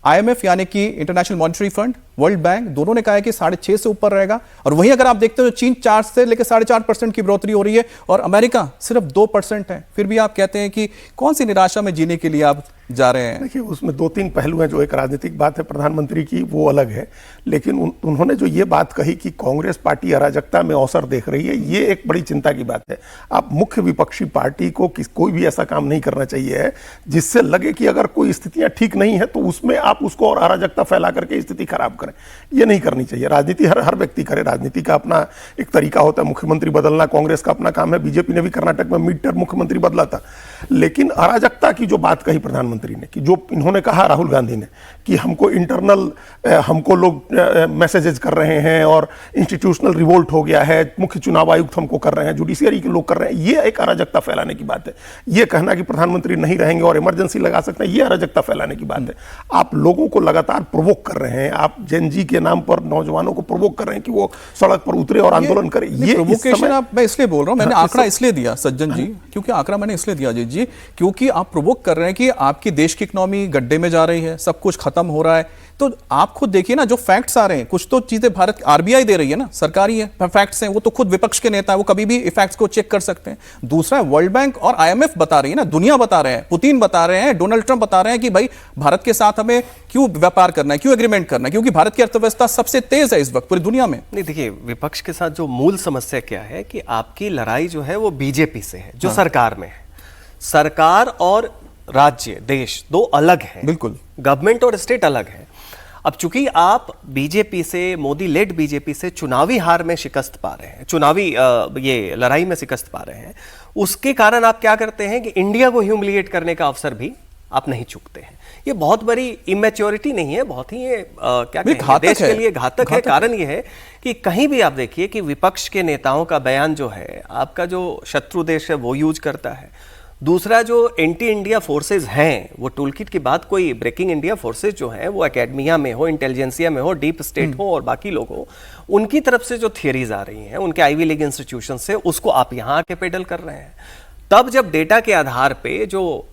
IMF यानी कि international monetary fund, world bank दोनों ने कहा है कि 6.5 से ऊपर रहेगा। और वहीं अगर आप देखते हो चीन 4 से लेकर 4.5% की बढ़ोतरी हो रही है और अमेरिका सिर्फ 2% है। फिर भी आप कहते हैं कि कौन सी निराशा में जीने के लिए आप जा रहे हैं? देखिए, उसमें 2-3 पहलू हैं। जो एक राजनीतिक बात है प्रधानमंत्री की वो अलग है, लेकिन उन्होंने जो ये बात कही कि कांग्रेस पार्टी अराजकता में अवसर देख रही है, ये एक बड़ी चिंता की बात है। आप मुख्य विपक्षी पार्टी को कोई भी ऐसा काम नहीं करना चाहिए है जिससे लगे कि अगर कोई स्थितियां ठीक नहीं है तो उसमें आप उसको और अराजकता फैला करके स्थिति खराब करें। ये नहीं करनी चाहिए। राजनीति हर व्यक्ति करे, राजनीति का अपना एक तरीका होता है। मुख्यमंत्री बदलना कांग्रेस का अपना काम है। बीजेपी ने भी कर्नाटक में मिड टर्म मुख्यमंत्री बदला था। लेकिन अराजकता की जो बात कही प्रधानमंत्री ने, कि जो इन्होंने कहा राहुल गांधी ने कि हमको इंटरनल हमको लोग मैसेजेस कर रहे हैं और इंस्टीट्यूशनल रिवोल्ट हो गया है, मुख्य चुनाव आयुक्त हमको कर रहे हैं, जुडिशियरी के लोग कर रहे हैं, ये एक अराजकता फैलाने की बात है। ये कहना कि प्रधानमंत्री नहीं रहेंगे और इमरजेंसी लगा सकते हैं, ये अराजकता फैलाने की बात है। आप लोगों को लगातार प्रोवोक कर रहे हैं। आप जेन जी के नाम पर नौजवानों को प्रोवोक कर रहे हैं कि वो सड़क पर उतरे और आंदोलन करें। ये प्रोवोकेशन आप, मैं इसलिए बोल रहा हूं, मैंने आंकड़ा इसलिए दिया सज्जन जी, क्योंकि आंकड़ा मैंने इसलिए दिया अजीत जी, क्योंकि आप प्रोवोक कर रहे हैं कि आपकी देश की इकोनॉमी गड्ढे में जा रही है, सब कुछ खत्म हो रहा है। तो आप खुद देखिए ना, जो फैक्ट्स आ रहे हैं, कुछ तो चीजें भारत आरबीआई दे रही है ना, सरकारी है, फैक्ट्स हैं, वो तो खुद विपक्ष के नेता है, वो कभी भी फैक्ट्स को चेक कर सकते हैं। दूसरा, वर्ल्ड बैंक और IMF बता रही है ना, दुनिया बता रहे हैं, पुतिन बता रहे हैं, डोनाल्ड ट्रंप बता रहे हैं कि भाई भारत के साथ हमें क्यों व्यापार करना है, क्यों एग्रीमेंट करना है, क्योंकि भारत की अर्थव्यवस्था सबसे तेज है इस वक्त पूरी दुनिया में। नहीं, देखिए, विपक्ष के साथ जो मूल समस्या क्या है कि आपकी लड़ाई जो है वो बीजेपी से है, जो सरकार में है। सरकार और राज्य, देश दो अलग हैं, बिल्कुल, गवर्नमेंट और स्टेट अलग है। अब चूंकि आप बीजेपी से, मोदी लेड बीजेपी से चुनावी हार में शिकस्त पा रहे हैं, चुनावी ये लड़ाई में शिकस्त पा रहे हैं, उसके कारण आप क्या करते हैं कि इंडिया को ह्यूमिलिएट करने का अवसर भी आप नहीं चूकते हैं। ये बहुत बड़ी इमेच्योरिटी नहीं है, बहुत ही ये क्या कहेंगे, देश के लिए घातक है। कारण ये है कि कहीं भी आप देखिए कि विपक्ष के नेताओं का बयान जो है, आपका जो शत्रु देश है वो यूज करता है। दूसरा, जो एंटी इंडिया फोर्सेज हैं, वो टूलकिट की बात, कोई ब्रेकिंग इंडिया फोर्सेज जो हैं वो एकेडमिया में हो, इंटेलिजेंसिया में हो, डीप स्टेट हो और बाकी लोग हो, उनकी तरफ से जो थियरीज आ रही हैं उनके आईवी लीग इंस्टीट्यूशन से, उसको आप यहाँ आके पेडल कर रहे हैं। तब जब डेटा के आधार पे जो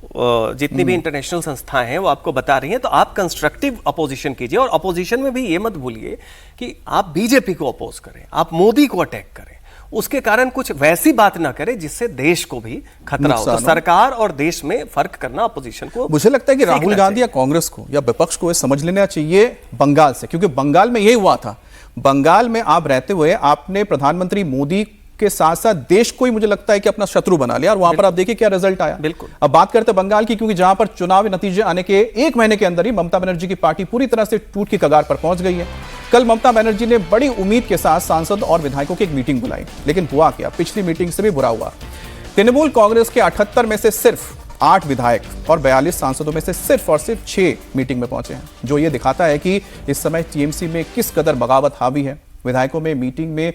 जितनी भी इंटरनेशनल संस्थाएं हैं वो आपको बता रही हैं, तो आप कंस्ट्रक्टिव अपोजिशन कीजिए। और अपोजिशन में भी ये मत भूलिए कि आप बीजेपी को अपोज करें, आप मोदी को अटैक करें, उसके कारण कुछ वैसी बात ना करें जिससे देश को भी खतरा हो। तो सरकार और देश में फर्क करना अपोजिशन को, मुझे लगता है कि राहुल गांधी या कांग्रेस को या विपक्ष को समझ लेना चाहिए बंगाल से, क्योंकि बंगाल में यही हुआ था। बंगाल में आप रहते हुए आपने प्रधानमंत्री मोदी के साथ साथ देश को ही मुझे लगता है कि अपना शत्रु बना लिया, और वहां पर आप देखिए क्या रिजल्ट आया। बिल्कुल। अब बात करते हैं बंगाल की, क्योंकि जहां पर चुनावी नतीजे आने के 1 महीने के अंदर ही ममता बनर्जी की पार्टी पूरी तरह से टूट की कगार पर पहुंच गई है। कल ममता बनर्जी ने बड़ी उम्मीद के साथ सांसद और विधायकों की एक मीटिंग बुलाई, लेकिन हुआ क्या, पिछली मीटिंग से भी बुरा हुआ। तृणमूल कांग्रेस के 78 में से सिर्फ 8 विधायक और 42 सांसदों में से सिर्फ और सिर्फ 6 मीटिंग में पहुंचे हैं, जो ये दिखाता है कि इस समय टीएमसी में किस कदर बगावत हावी है। विधायकों में मीटिंग में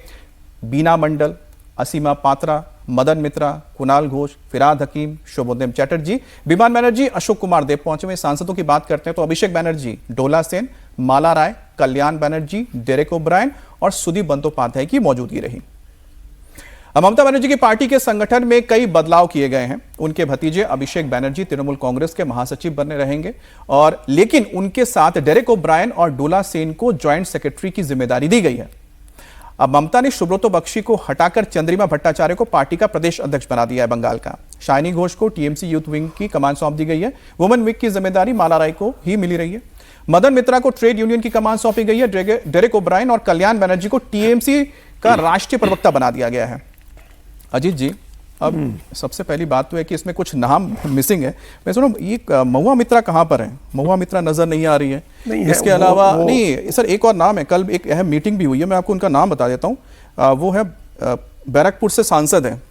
बीना मंडल, असीमा पात्रा, मदन मित्रा, कुणाल घोष, फिराद हकीम, शोभोदय चैटर्जी, विमान बनर्जी, अशोक कुमार देव पहुंचे हुए। सांसदों की बात करते हैं तो अभिषेक बनर्जी, डोला सेन, माला राय, कल्याण बनर्जी, डेरेक ओब्रायन और सुदीप बंदोपाध्याय की मौजूदगी रही। ममता बनर्जी की पार्टी के संगठन में कई बदलाव किए गए हैं। उनके भतीजे अभिषेक बनर्जी तृणमूल कांग्रेस के महासचिव बने रहेंगे और लेकिन उनके साथ डेरेक ओब्रायन और डोला सेन को ज्वाइंट सेक्रेटरी की जिम्मेदारी दी गई है। अब ममता ने सुब्रतो बख्शी को हटाकर चंद्रिमा भट्टाचार्य को पार्टी का प्रदेश अध्यक्ष बना दिया है बंगाल का। शाइनी घोष को टीएमसी यूथ विंग की कमान सौंप दी गई है। वुमेन विंग की जिम्मेदारी माला राय को ही मिली रही है। मदन मित्रा को ट्रेड यूनियन की कमान सौंपी गई है। डेरेक ओब्रायन और कल्याण बनर्जी को टीएमसी का राष्ट्रीय प्रवक्ता बना दिया गया है। अजीत जी, अब सबसे पहली बात तो है कि इसमें कुछ नाम मिसिंग है। मैं सुनो, ये महुआ मित्रा कहाँ पर है? महुआ मित्रा नजर नहीं आ रही है। नहीं है, इसके अलावा नहीं सर, एक और नाम है। कल एक अहम मीटिंग भी हुई है, मैं आपको उनका नाम बता देता हूँ। वो है बैरकपुर से सांसद है,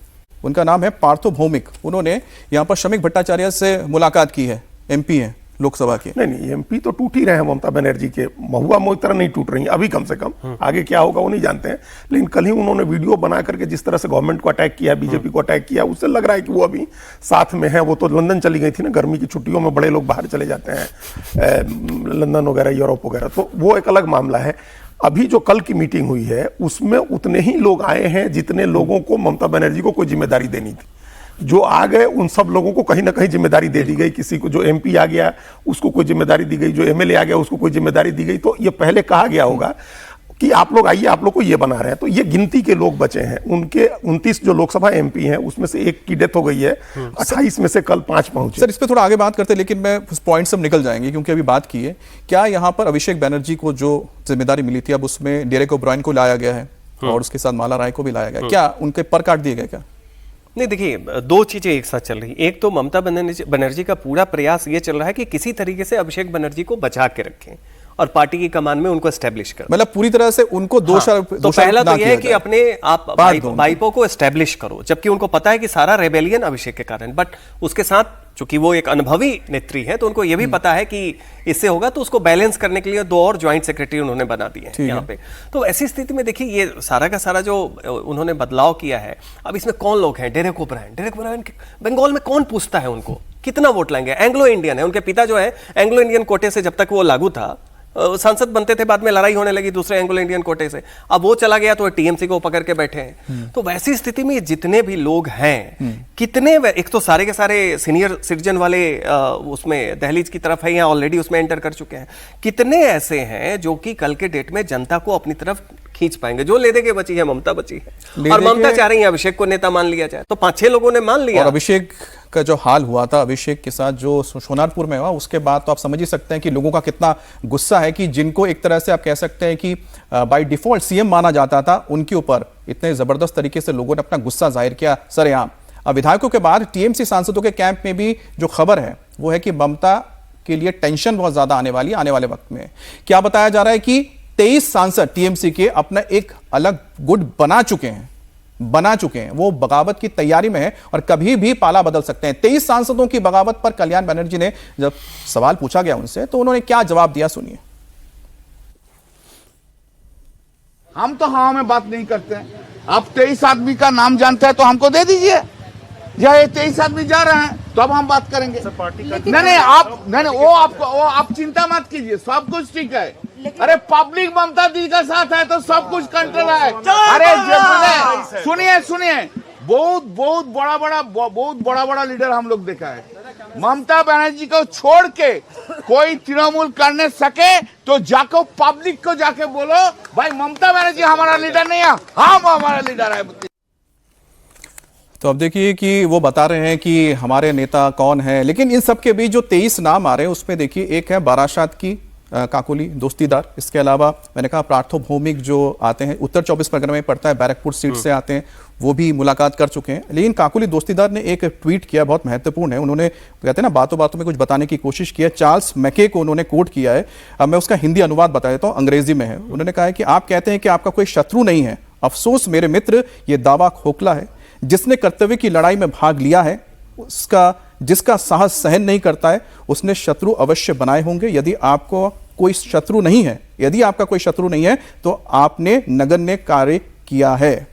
उनका नाम है पार्थो भौमिक। उन्होंने यहाँ पर श्रमिक भट्टाचार्य से मुलाकात की है, एमपी है लोकसभा के। नहीं, एमपी तो टूट ही रहे हैं ममता बनर्जी के। महुआ मोइत्रा नहीं टूट रही अभी, कम से कम। आगे क्या होगा वो नहीं जानते हैं, लेकिन कल ही उन्होंने वीडियो बना करके जिस तरह से गवर्नमेंट को अटैक किया, बीजेपी को अटैक किया, उससे लग रहा है कि वो अभी साथ में है। वो तो लंदन चली गई थी ना, गर्मी की छुट्टियों में बड़े लोग बाहर चले जाते हैं, लंदन वगैरह, यूरोप वगैरह, तो वो एक अलग मामला है। अभी जो कल की मीटिंग हुई है उसमें उतने ही लोग आए हैं जितने लोगों को ममता बनर्जी को कोई जिम्मेदारी देनी थी। जो आ गए उन सब लोगों को कहीं ना कहीं जिम्मेदारी दे दी गई। किसी को, जो एमपी आ गया उसको कोई जिम्मेदारी दी गई, जो एमएलए आ गया उसको कोई जिम्मेदारी दी गई। तो ये पहले कहा गया होगा कि आप लोग आइए, आप लोग को ये बना रहे हैं। तो ये गिनती के लोग बचे हैं। उनके 29 जो लोकसभा एमपी हैं उसमें से एक की डेथ हो गई है, 28 में से कल 5 पहुंचे। सर, इस पे थोड़ा आगे बात करते हैं, लेकिन मैं उस पॉइंट से निकल जाएंगे क्योंकि अभी बात की है। क्या यहाँ पर अभिषेक बनर्जी को जो जिम्मेदारी मिली थी, अब उसमें डेरेक ओब्रायन को लाया गया है और उसके साथ माला राय को भी लाया गया, क्या उनके पर काट दिए गए क्या? नहीं, देखिए, दो चीजें एक साथ चल रही। एक तो ममता बनर्जी का पूरा प्रयास ये चल रहा है कि किसी तरीके से अभिषेक बनर्जी को बचा के रखें और पार्टी की कमान में उनको एस्टेब्लिश कर, मतलब पूरी तरह से उनको तो पहला तो यह है कि अपने आप भाईपों को एस्टेब्लिश करो, जबकि उनको पता है कि सारा रेबेलियन अभिषेक के कारण। बट उसके साथ चूंकि वो एक अनुभवी नेत्री है तो उनको यह भी पता है कि इससे होगा, तो उसको बैलेंस करने के लिए 2 और ज्वाइंट सेक्रेटरी उन्होंने बना दिए हैं यहाँ पे। तो ऐसी स्थिति में देखिए, ये सारा का सारा जो उन्होंने बदलाव किया है, अब इसमें कौन लोग हैं? डेरेक ओब्रायन बंगाल में कौन पूछता है उनको कितना वोट लाएंगे? एंग्लो इंडियन है, उनके पिता जो है एंग्लो इंडियन कोटे से जब तक वो लागू था सांसद बनते थे, बाद में लड़ाई होने लगी दूसरे एंग्लो इंडियन कोटे से, अब वो चला गया तो टीएमसी को पकड़ के बैठे हैं। तो वैसी स्थिति में जितने भी लोग हैं, कितने, एक तो सारे के सारे सीनियर सिटीजन वाले उसमें दहलीज की तरफ है या ऑलरेडी उसमें एंटर कर चुके हैं, कितने ऐसे हैं जो कि कल के डेट में जनता को अपनी तरफ खींच पाएंगे? जो ले देके बची है ममता बची है, और ममता चाह रही है अभिषेक को नेता मान लिया जाए, तो 5-6 लोगों ने मान लिया। और अभिषेक का जो हाल हुआ था अभिषेक के साथ जो सोनारपुर में हुआ, उसके बाद तो आप समझ ही सकते हैं कि लोगों का कितना गुस्सा है कि जिनको एक तरह से आप कह सकते हैं कि बाय डिफॉल्ट सीएम माना जाता था, उनके ऊपर इतने जबरदस्त तरीके से लोगों ने अपना गुस्सा जाहिर किया सरेआम। अब विधायकों के बाद टीएमसी सांसदों के कैंप में भी जो खबर है वो है कि ममता के लिए टेंशन बहुत ज्यादा आने वाले वक्त में। क्या बताया जा रहा है कि 23 सांसद टीएमसी के अपना एक अलग गुट बना चुके हैं, वो बगावत की तैयारी में है और कभी भी पाला बदल सकते हैं। 23 सांसदों की बगावत पर कल्याण बनर्जी ने जब सवाल पूछा गया उनसे, तो उन्होंने क्या जवाब दिया, सुनिए। हम तो हवा में बात नहीं करते हैं। आप 23 आदमी का नाम जानते हैं तो हमको दे दीजिए, या ये 23 आदमी जा रहे हैं तो अब हम बात करेंगे। नहीं, आप चिंता मत कीजिए, सब कुछ ठीक है। अरे पब्लिक ममता दी का साथ है तो सब कुछ कंट्रोल है। अरे सुनिए, बहुत बड़ा लीडर हम लोग देखा है। ममता बनर्जी को छोड़ के कोई तृणमूल करने सके तो जाको पब्लिक को जाके बोलो, भाई ममता बनर्जी हमारा लीडर नहीं है, हम हमारा लीडर है। तो अब देखिए कि वो बता रहे हैं कि हमारे नेता कौन है, लेकिन इन सब के बीच जो 23 नाम आ रहे हैं उसमें देखिए एक है बारासात की काकोली दोस्तीदार, इसके अलावा मैंने कहा पार्थो भौमिक जो आते हैं उत्तर 24 परगना में पड़ता है, बैरकपुर सीट से आते हैं, वो भी मुलाकात कर चुके हैं। लेकिन काकोली दोस्तीदार ने एक ट्वीट किया, बहुत महत्वपूर्ण है। उन्होंने कहते हैं ना बातों बातों में कुछ बताने की कोशिश की है। चार्ल्स मैके को उन्होंने कोट किया है, अब मैं उसका हिंदी अनुवाद बता देता हूँ, अंग्रेजी में है। उन्होंने कहा है कि आप कहते हैं कि आपका कोई शत्रु नहीं है, अफसोस मेरे मित्र ये दावा खोखला है। जिसने कर्तव्य की लड़ाई में भाग लिया है जिसका साहस सहन नहीं करता है उसने शत्रु अवश्य बनाए होंगे। यदि आपका कोई शत्रु नहीं है तो आपने नगण्य कार्य किया है।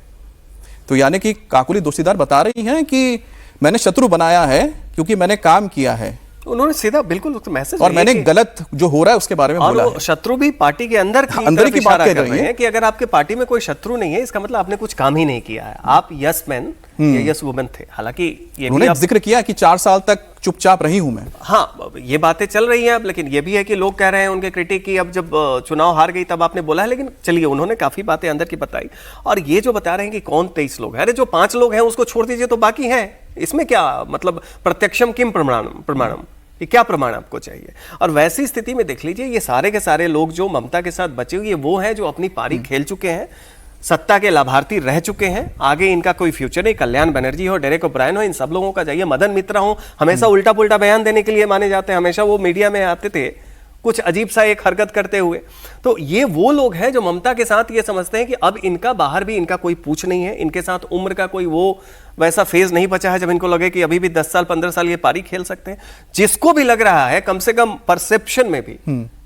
तो यानी कि काकुली दोषीदार बता रही हैं कि मैंने शत्रु बनाया है क्योंकि मैंने काम किया है, उन्होंने सीधा बिल्कुल मैसेज, और मैंने गलत जो हो रहा है उसके बारे में बोला है। शत्रु भी पार्टी के अंदर की बात कर रही है कि अगर आपके पार्टी में कोई शत्रु नहीं है, इसका मतलब आपने कुछ काम ही नहीं किया है, आप यस मैन या यस वुमन थे। हालांकि ये उन्होंने जिक्र किया कि 4 साल तक चुपचाप रही हूं मैं। हाँ, ये बातें चल रही हैं अब, लेकिन ये भी है कि लोग कह रहे हैं उनके क्रिटिक की अब जब चुनाव हार गई तब आपने बोला है, लेकिन चलिए उन्होंने काफी बातें अंदर की बताई। और ये जो बता रहे हैं कि कौन 23 लोग हैं, अरे जो 5 लोग हैं उसको छोड़ दीजिए तो बाकी हैं, इसमें क्या मतलब प्रत्यक्षम किम प्रमाणम, ये क्या प्रमाण आपको चाहिए। और वैसी स्थिति में देख लीजिए ये सारे के सारे लोग जो ममता के साथ बचे हुए वो हैं जो अपनी पारी खेल चुके हैं, सत्ता के लाभार्थी रह चुके हैं, आगे इनका कोई फ्यूचर नहीं। कल्याण बनर्जी हो, डेरेक ओब्रायन हो, इन सब लोगों का जाइए, मदन मित्रा हो, हमेशा उल्टा पुल्टा बयान देने के लिए माने जाते हैं, हमेशा वो मीडिया में आते थे कुछ अजीब सा एक हरकत करते हुए। तो ये वो लोग हैं जो ममता के साथ ये समझते हैं कि अब इनका बाहर भी इनका कोई पूछ नहीं है, इनके साथ उम्र का कोई वो वैसा फेज नहीं बचा है जब इनको लगे कि अभी भी 10 साल 15 साल ये पारी खेल सकते हैं। जिसको भी लग रहा है कम से कम परसेप्शन में भी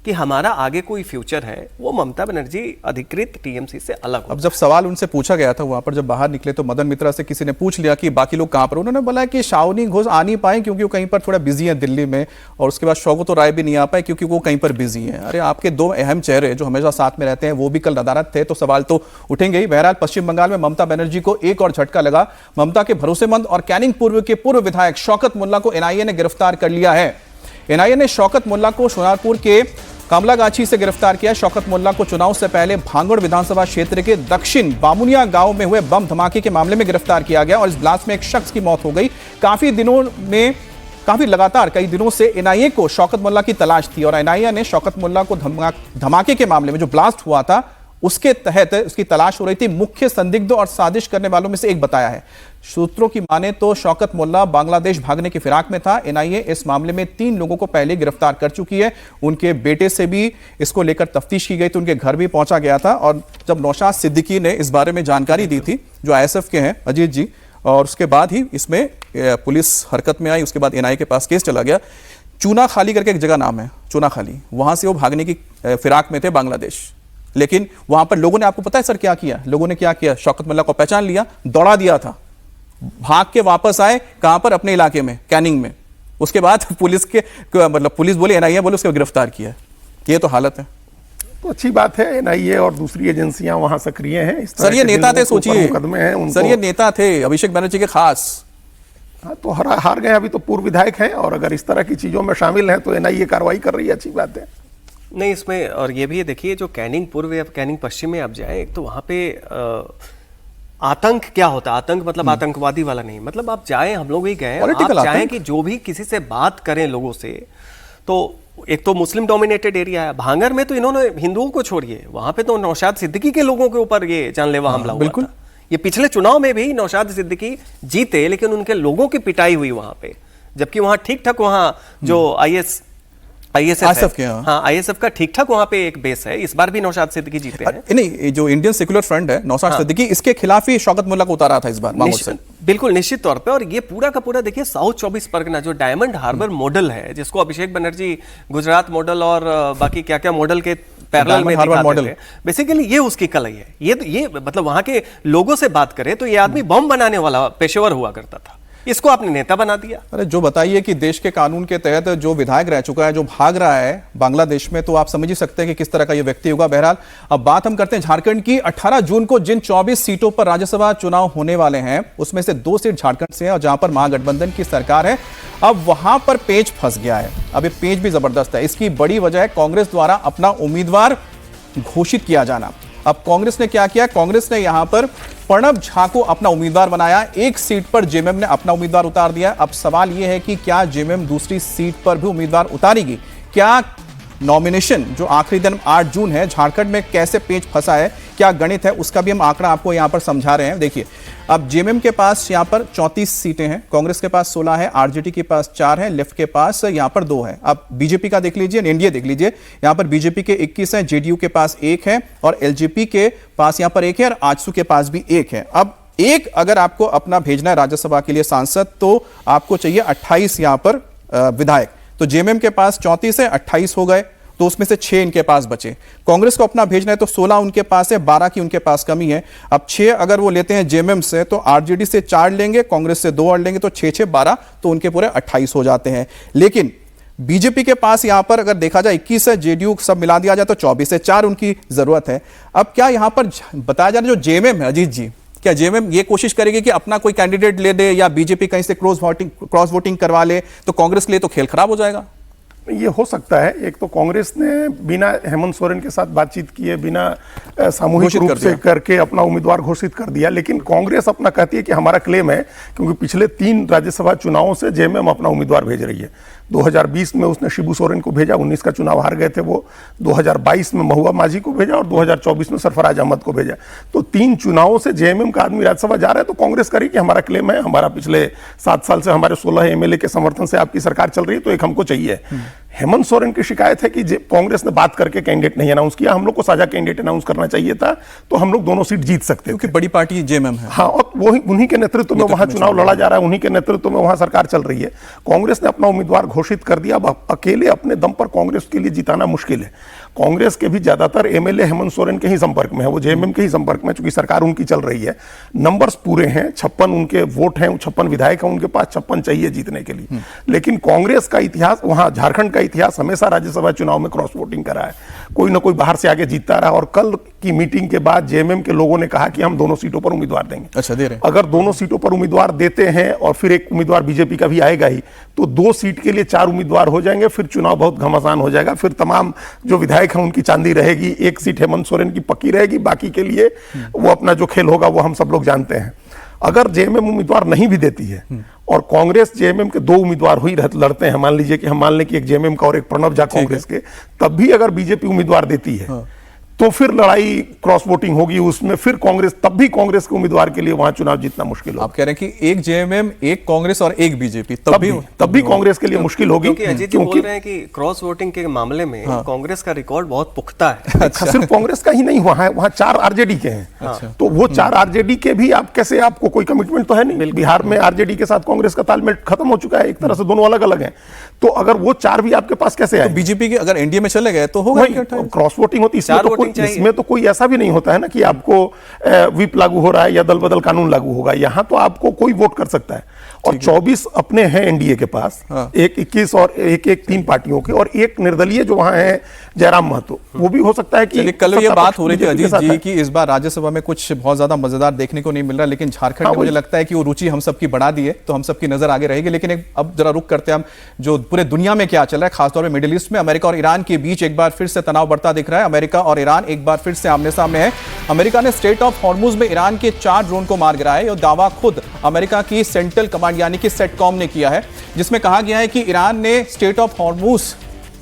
कि हमारा आगे कोई फ्यूचर है, वो ममता बनर्जी अधिकृत टीएमसी से अलग हो। अब जब सवाल उनसे पूछा गया था वहां पर जब बाहर निकले तो मदन मित्रा से किसी ने पूछ लिया कि बाकी लोग कहां पर, उन्होंने बोला कि शावनी घोष आ नहीं पाए क्योंकि वो कहीं पर थोड़ा बिजी है दिल्ली में, और उसके बाद शौकत राय भी नहीं आ पाए क्योंकि वो कहीं पर बिजी है। अरे आपके 2 अहम चेहरे जो हमेशा साथ में रहते हैं वो भी कल नदारद थे, तो सवाल तो उठेंगे ही। बहरहाल पश्चिम बंगाल में ममता बनर्जी को एक और झटका लगा। ममता के भरोसेमंद और कैनिंग पूर्व के पूर्व विधायक शौकत मुल्ला को एनआईए ने गिरफ्तार कर लिया है। एनआईए ने शौकत मुल्ला को सोनारपुर के कामलागाछी से गिरफ्तार किया। शौकत मुल्ला को चुनाव से पहले भांगड़ विधानसभा क्षेत्र के दक्षिण बामुनिया गांव में हुए बम धमाके के मामले में गिरफ्तार किया गया और इस ब्लास्ट में एक शख्स की मौत हो गई। काफी लगातार कई दिनों से एनआईए को शौकत मुल्ला की तलाश थी और एनआईए ने शौकत मुल्ला को धमाके के मामले में जो ब्लास्ट हुआ था उसके तहत उसकी तलाश हो रही थी। मुख्य संदिग्ध और साजिश करने वालों में से एक बताया है। सूत्रों की माने तो शौकत मुल्ला बांग्लादेश भागने की फिराक में था। एनआईए इस मामले में 3 लोगों को पहले गिरफ्तार कर चुकी है। उनके बेटे से भी इसको लेकर तफ्तीश की गई तो उनके घर भी पहुंचा गया था। और जब नौशाद सिद्दीकी ने इस बारे में जानकारी दी थी, जो आईएसएफ के हैं अजीत जी, और उसके बाद ही इसमें पुलिस हरकत में आई। उसके बाद एनआईए के पास केस चला गया। चूना खाली करके एक जगह नाम है, चूना खाली, वहां से वो भागने की फिराक में थे बांग्लादेश। लेकिन वहां पर लोगों ने, आपको पता है सर क्या किया, लोगों ने क्या किया, शौकत मुल्ला को पहचान लिया, दौड़ा दिया था, भाग के वापस आए कहां पर, अपने इलाके में, कैनिंग में। उसके बाद पुलिस के मतलब पुलिस बोले, एनआईए बोले, उसको गिरफ्तार किया। ये तो हालत है। तो अच्छी बात है, एनआईए और दूसरी एजेंसियां वहां सक्रिय हैं। सर ये नेता थे, सोचिए सर ये नेता थे अभिषेक बनर्जी के खास। हाँ, तो हार गए, अभी तो पूर्व विधायक हैं और अगर इस तरह की चीजों में शामिल हैं तो एनआईए कार्रवाई कर रही है, अच्छी बात है। नहीं इसमें, और ये भी देखिए जो कैनिंग पूर्व या कैनिंग पश्चिम में आप जाएं, एक तो वहां पे आतंक क्या होता है, आतंक मतलब आतंकवादी वाला नहीं, मतलब आप जाएं, हम लोग भी गए, आप चाहें कि जो भी किसी से बात करें लोगों से, तो एक तो मुस्लिम डोमिनेटेड एरिया है। भांगर में तो इन्होंने हिंदुओं को छोड़िए, वहां पे तो नौशाद सिद्दीकी के लोगों के ऊपर ये जानलेवा हमला हुआ था। ये पिछले चुनाव में भी नौशाद सिद्दीकी जीते, लेकिन उनके लोगों की पिटाई हुई वहां पे, जबकि वहां ठीक ठाक वहां जो आईएसएफ है, हाँ आईएसएफ का ठीक ठाक वहां पे एक बेस है। इस बार भी नौशाद सिद्दीकी जीते हैं। नहीं, जो इंडियन सेक्युलर फ्रंट है नौशाद सिद्दीकी, इसके खिलाफ ही शौकत मुल्ला को उतारा था इस बार मामूल से। बिल्कुल निश्चित तौर पे। और ये पूरा का पूरा देखिए साउथ 24 परगना जो डायमंड हार्बर मॉडल है, जिसको अभिषेक बनर्जी गुजरात मॉडल और बाकी क्या क्या मॉडल के पैरेलल में दिखाते थे, बेसिकली ये उसकी कलाई है। ये मतलब वहां के लोगों से बात करें तो ये आदमी बम बनाने वाला पेशेवर हुआ करता था, इसको आपने नेता बना दिया। अरे जो बताइए कि देश के कानून के तहत जो विधायक रह चुका है, जो भाग रहा है बांग्लादेश में, तो आप समझ ही सकते हैं कि किस तरह का ये व्यक्ति होगा। बहरहाल अब बात हम करते हैं झारखंड की। 18 जून को जिन 24 सीटों पर राज्यसभा चुनाव होने वाले हैं उसमें से 2 सीट झारखंड से है और जहां पर महागठबंधन की सरकार है। अब वहां पर पेच फंस गया है। अब ये पेच भी जबरदस्त है। इसकी बड़ी वजह है कांग्रेस द्वारा अपना उम्मीदवार घोषित किया जाना। अब कांग्रेस ने क्या किया, कांग्रेस ने यहां पर प्रणब झा को अपना उम्मीदवार बनाया। एक सीट पर जेएमएम ने अपना उम्मीदवार उतार दिया। अब सवाल यह है कि क्या जेएमएम दूसरी सीट पर भी उम्मीदवार उतारेगी? क्या नॉमिनेशन जो आखिरी दिन 8 जून है, झारखंड में कैसे पेच फंसा है, क्या गणित है, उसका भी हम आंकड़ा आपको यहां पर समझा रहे हैं। देखिए, अब जेएमएम के पास यहां पर 34 सीटें हैं, कांग्रेस के पास 16 है, आरजेडी के पास 4 है, लेफ्ट के पास यहां पर 2 है। अब बीजेपी का देख लीजिए, एनडीए देख लीजिए, यहां पर बीजेपी के 21 है, जेडीयू के पास 1 है और एलजेपी के पास यहां पर 1 है और आजसू के पास भी 1 है। अब एक अगर आपको अपना भेजना है राज्यसभा के लिए सांसद, तो आपको चाहिए 28 यहां पर विधायक। तो जेएमएम के पास 34 है, 28 हो गए, तो उसमें से 6 इनके पास बचे। कांग्रेस को अपना भेजना है तो 16 उनके पास है, 12 की उनके पास कमी है। अब 6 अगर वो लेते हैं जेएमएम से तो आरजेडी से 4 लेंगे, कांग्रेस से 2 और लेंगे तो 6 12, तो उनके पूरे 28 हो जाते हैं। लेकिन बीजेपी के पास यहां पर अगर देखा जाए 21 है, जेडीयू सब मिला दिया जाए तो 24 है, 4 उनकी जरूरत है। अब क्या यहां पर बताया जा रहा है जो जेएमएम है, अजीत जी, क्या जेएमएम ये कोशिश करेगी कि अपना कोई कैंडिडेट ले दे या बीजेपी कहीं से क्रॉस वोटिंग करवा ले, तो कांग्रेस के लिए तो खेल खराब हो जाएगा? ये हो सकता है। एक तो कांग्रेस ने बिना हेमंत सोरेन के साथ बातचीत किए, बिना सामूहिक रूप से करके अपना उम्मीदवार घोषित कर दिया। लेकिन कांग्रेस अपना कहती है कि हमारा क्लेम है, क्योंकि पिछले 3 राज्यसभा चुनावों से जेएमएम अपना उम्मीदवार भेज रही है। 2020 में उसने शिबू सोरेन को भेजा, 19 का चुनाव हार गए थे वो। 2022 में महुआ माझी को भेजा और 2024 में सरफराज अहमद को भेजा। तो 3 चुनावों से जेएमएम का आदमी राज्यसभा जा रहा है, तो कांग्रेस करी कि हमारा क्लेम है, हमारा पिछले 7 साल से हमारे 16 एमएलए के समर्थन से आपकी सरकार चल रही है, तो एक हमको चाहिए। हेमंत सोरेन की शिकायत है कि कांग्रेस ने बात करके कैंडिडेट नहीं अनाउंस किया, हम लोग को साझा कैंडिडेट अनाउंस करना चाहिए था, तो हम लोग दोनों सीट जीत सकते थे, क्योंकि बड़ी पार्टी जेएमएम है। हाँ, और वही उन्हीं के नेतृत्व में वहां चुनाव लड़ा जा रहा है, उन्हीं के नेतृत्व में वहां सरकार चल रही है। कांग्रेस ने अपना उम्मीदवार घोषित कर दिया। अब अकेले अपने दम पर कांग्रेस के लिए जिताना मुश्किल है। कांग्रेस के भी ज्यादातर एमएलए हेमंत सोरेन के ही संपर्क में है, वो जेएमएम के ही संपर्क में, चूंकि सरकार उनकी चल रही है। नंबर्स पूरे हैं, 56 उनके वोट हैं, 56 विधायक हैं उनके पास, 56 चाहिए जीतने के लिए। लेकिन कांग्रेस का इतिहास, वहां झारखंड का इतिहास हमेशा राज्यसभा चुनाव में क्रॉस वोटिंग करा है, कोई ना कोई बाहर से आगे जीतता रहा। और कल की मीटिंग के बाद जेएमएम के लोगों ने कहा कि हम दोनों सीटों पर उम्मीदवार देंगे। अच्छा, दे रहे हैं। अगर दोनों सीटों पर उम्मीदवार देते हैं और फिर एक उम्मीदवार बीजेपी का भी आएगा ही, तो 2 सीट के लिए 4 उम्मीदवार हो जाएंगे, फिर चुनाव बहुत घमासान हो जाएगा। फिर तमाम जो विधायक हैं उनकी चांदी रहेगी, एक सीट हेमंत सोरेन की पक्की रहेगी, बाकी के लिए वो अपना जो खेल होगा वो हम सब लोग जानते हैं। अगर जेएमएम उम्मीदवार नहीं भी देती है और कांग्रेस जेएमएम के 2 उम्मीदवार ही लड़ते हैं, मान लीजिए कि हम मान लें कि एक जेएमएम का और एक प्रणब झा कांग्रेस के, तब भी अगर बीजेपी उम्मीदवार देती है तो फिर लड़ाई क्रॉस वोटिंग होगी उसमें, फिर कांग्रेस, तब भी कांग्रेस के उम्मीदवार के लिए वहां चुनाव जीतना मुश्किल होगा। आप कह रहे हैं कि एक जेएमएम, एक कांग्रेस और एक बीजेपी, तब भी कांग्रेस के लिए मुश्किल होगी। क्योंकि अजीत जी बोल रहे हैं कि क्रॉस वोटिंग के मामले में कांग्रेस का रिकॉर्ड बहुत पुख्ता है। सिर्फ कांग्रेस का ही नहीं, वहां 4 आरजेडी के हैं। तो वो 4 आरजेडी के भी आप कैसे, आपको कोई कमिटमेंट तो है नहीं। बिहार में आरजेडी के साथ कांग्रेस का तालमेल खत्म हो चुका है, एक तरह से दोनों अलग अलग हैं। तो अगर वो 4 भी आपके पास कैसे आए? बीजेपी के अगर एनडीए में चले गए तो होगा, क्रॉस वोटिंग होती। इसमें तो कोई ऐसा भी नहीं होता है ना कि आपको व्हिप लागू हो रहा है या दल बदल कानून लागू होगा। यहां तो आपको कोई वोट कर सकता है। और 24 अपने हैं एनडीए के पास, एक 21 और एक 3 पार्टियों के, और एक निर्दलीय जो वहां है जयराम महतो, वो भी हो सकता है कि कल ये बात हो रही थी अजीत जी कि इस बार राज्यसभा में कुछ बहुत ज्यादा मजेदार देखने को नहीं मिल रहा, लेकिन झारखंड में मुझे लगता है कि वो रुचि हम सबकी बढ़ा दी है, तो हम सबकी नजर आगे रहेगी। लेकिन अब जरा रुक करते हैं हम, जो पूरे दुनिया में क्या चल रहा है, खासतौर पर मिडिल ईस्ट में अमेरिका और ईरान के बीच एक बार फिर से तनाव बढ़ता दिख रहा है। अमेरिका और ईरान एक बार फिर से आमने सामने है। अमेरिका ने स्ट्रेट ऑफ हॉर्मुज में ईरान के 4 ड्रोन को मार गिराया। यह दावा खुद अमेरिका की सेंट्रल कमांड यानी कि सेटकॉम ने किया है, जिसमें कहा गया है कि ईरान ने स्ट्रेट ऑफ हॉर्मुज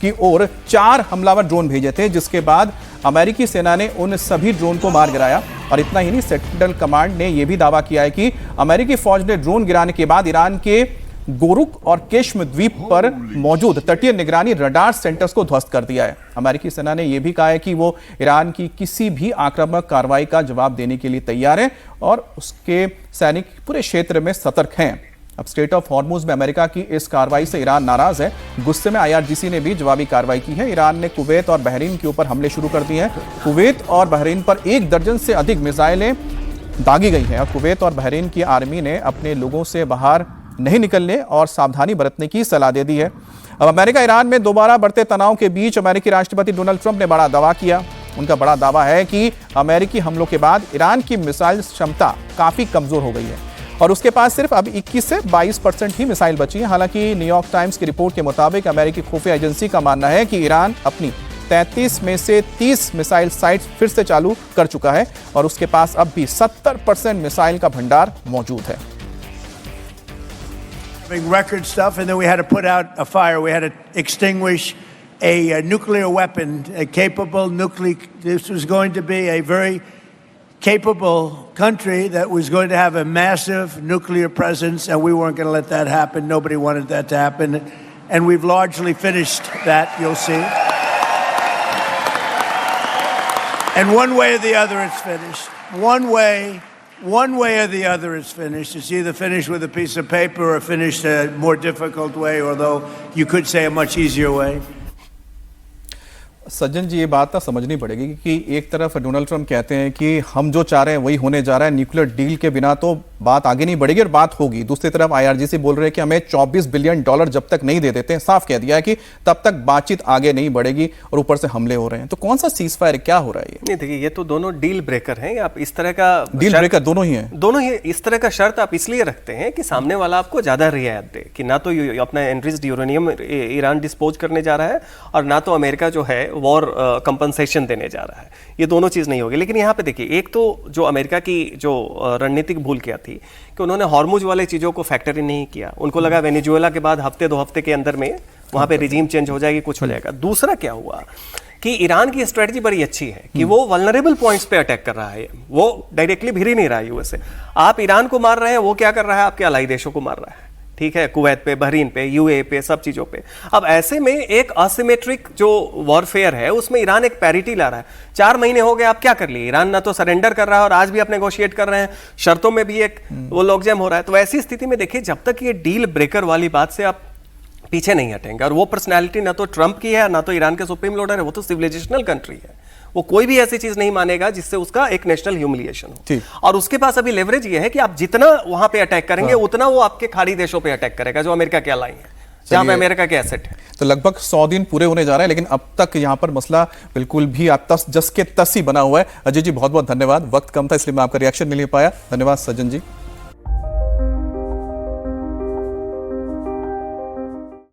की ओर 4 हमलावर ड्रोन भेजे थे, जिसके बाद अमेरिकी सेना ने उन सभी ड्रोन को मार गिराया। और इतना ही नहीं, सेंट्रल कमांड ने यह भी दावा किया है कि अमेरिकी फौज ने ड्रोन गिराने के बाद ईरान के गोरुक और केश्म द्वीप पर मौजूद तटीय निगरानी रडार सेंटर्स को ध्वस्त कर दिया है। अमेरिकी सेना ने यह भी कहा है कि वो ईरान की किसी भी आक्रामक कार्रवाई का जवाब देने के लिए तैयार है और उसके सैनिक पूरे क्षेत्र में सतर्क हैं। अब स्ट्रेट ऑफ हॉर्मुज में अमेरिका की इस कार्रवाई से ईरान नाराज है। गुस्से में आईआरजीसी ने भी जवाबी कार्रवाई की है। ईरान ने कुवैत और बहरीन के ऊपर हमले शुरू कर दिए हैं। कुवैत और बहरीन पर 1 दर्जन से अधिक मिसाइलें दागी गई हैं और कुवैत और बहरीन की आर्मी ने अपने लोगों से बाहर नहीं निकलने और सावधानी बरतने की सलाह दे दी है। अब अमेरिका ईरान में दोबारा बढ़ते तनाव के बीच अमेरिकी राष्ट्रपति डोनाल्ड ट्रंप ने बड़ा दावा किया। उनका बड़ा दावा है कि अमेरिकी हमलों के बाद ईरान की मिसाइल क्षमता काफी कमजोर हो गई है और उसके पास सिर्फ अब 21 से 22% ही मिसाइल बची है। हालांकि न्यूयॉर्क टाइम्स की रिपोर्ट के मुताबिक अमेरिकी खुफिया एजेंसी का मानना है कि ईरान अपनी 33 में से 30 मिसाइल साइट्स फिर से चालू कर चुका है और उसके पास अब भी 70% मिसाइल का भंडार मौजूद है। Record stuff, and then we had to put out a fire. We had to extinguish a nuclear weapon, a capable nuclear. This was going to be a very capable country that was going to have a massive nuclear presence, and we weren't going to let that happen. Nobody wanted that to happen, and we've largely finished that. You'll see. And one way or the other, it's finished. One way or the other is finished. It's either finished with a piece of paper or finished a more difficult way, although you could say a much easier way. सज्जन जी, ये बात ना समझनी पड़ेगी कि एक तरफ Donald Trump कहते हैं कि हम जो चाह रहे हैं वही होने जा रहा है, न्यूक्लियर डील के बिना तो बात आगे नहीं बढ़ेगी और बात होगी। दूसरी तरफ IRGC बोल रहे हैं कि हमें $24 बिलियन जब तक नहीं दे देते हैं, साफ कह दिया है कि तब तक बातचीत आगे नहीं बढ़ेगी और ऊपर से हमले हो रहे हैं। तो कौन सा सीज फायर, क्या हो रहा है ये? नहीं देखिए, ये तो दोनों डील ब्रेकर हैं। आप इस तरह का डील ब्रेकर दोनों ही हैं। दोनों ही इस तरह का शर्त आप इसलिए रखते हैं कि सामने वाला आपको ज्यादा रियायत दे, कि ना तो अपना एनरिच्ड यूरेनियम ईरान डिस्पोज करने जा रहा है और ना तो अमेरिका जो है वॉर कंपनसेशन देने जा रहा है। ये दोनों चीज नहीं होगी। लेकिन यहाँ पे देखिए, एक तो जो अमेरिका की जो रणनीतिक भूल क्या थी कि उन्होंने हॉर्मुज वाले चीजों को फैक्टर इन नहीं किया। उनको लगा वेनेजुएला के बाद हफ्ते 2 हफ्ते के अंदर में वहां पे रिजीम चेंज हो जाएगी, कुछ हो जाएगा। दूसरा क्या हुआ कि ईरान की स्ट्रेटजी बड़ी अच्छी है कि वो वल्नरेबल पॉइंट्स पे अटैक कर रहा है, वो डायरेक्टली भिड़ ही नहीं रहा है यूएस से। आप ईरान को मार रहे हैं, वो क्या कर रहा है, आपके अलाई देशों को मार रहा है, ठीक है, कुवैत पे, बहरीन पे, यूएई पे, सब चीजों पे। अब ऐसे में एक असिमेट्रिक जो वॉरफेयर है उसमें ईरान एक पैरिटी ला रहा है। 4 महीने हो गए, आप क्या कर लिए? ईरान ना तो सरेंडर कर रहा है और आज भी आप नेगोशिएट कर रहे हैं, शर्तों में भी एक वो लॉकजैम हो रहा है। तो ऐसी स्थिति में देखिए, जब तक ये डील ब्रेकर वाली बात से आप पीछे नहीं हटेंगे, और वो पर्सनैलिटी ना तो ट्रंप की है ना तो ईरान के सुप्रीम लीडर है, वो तो सिविलाइजेशनल कंट्री है, वो कोई भी ऐसी चीज नहीं मानेगा जिससे उसका एक नेशनल ह्यूमिलिएशन हो। और उसके पास अभी लेवरेज ये है कि आप जितना वहां पे अटैक करेंगे उतना वो आपके खाड़ी देशों पे अटैक करेगा जो अमेरिका के अलाई है, जहां पे अमेरिका के एसेट है। तो लगभग 100 दिन पूरे होने जा रहे हैं, लेकिन अब तक यहाँ पर मसला बिल्कुल भी आप तस जस के तस ही बना हुआ है। अजय जी, बहुत बहुत धन्यवाद। वक्त कम था इसलिए मैं आपका रिएक्शन नहीं ले पाया। धन्यवाद सज्जन जी।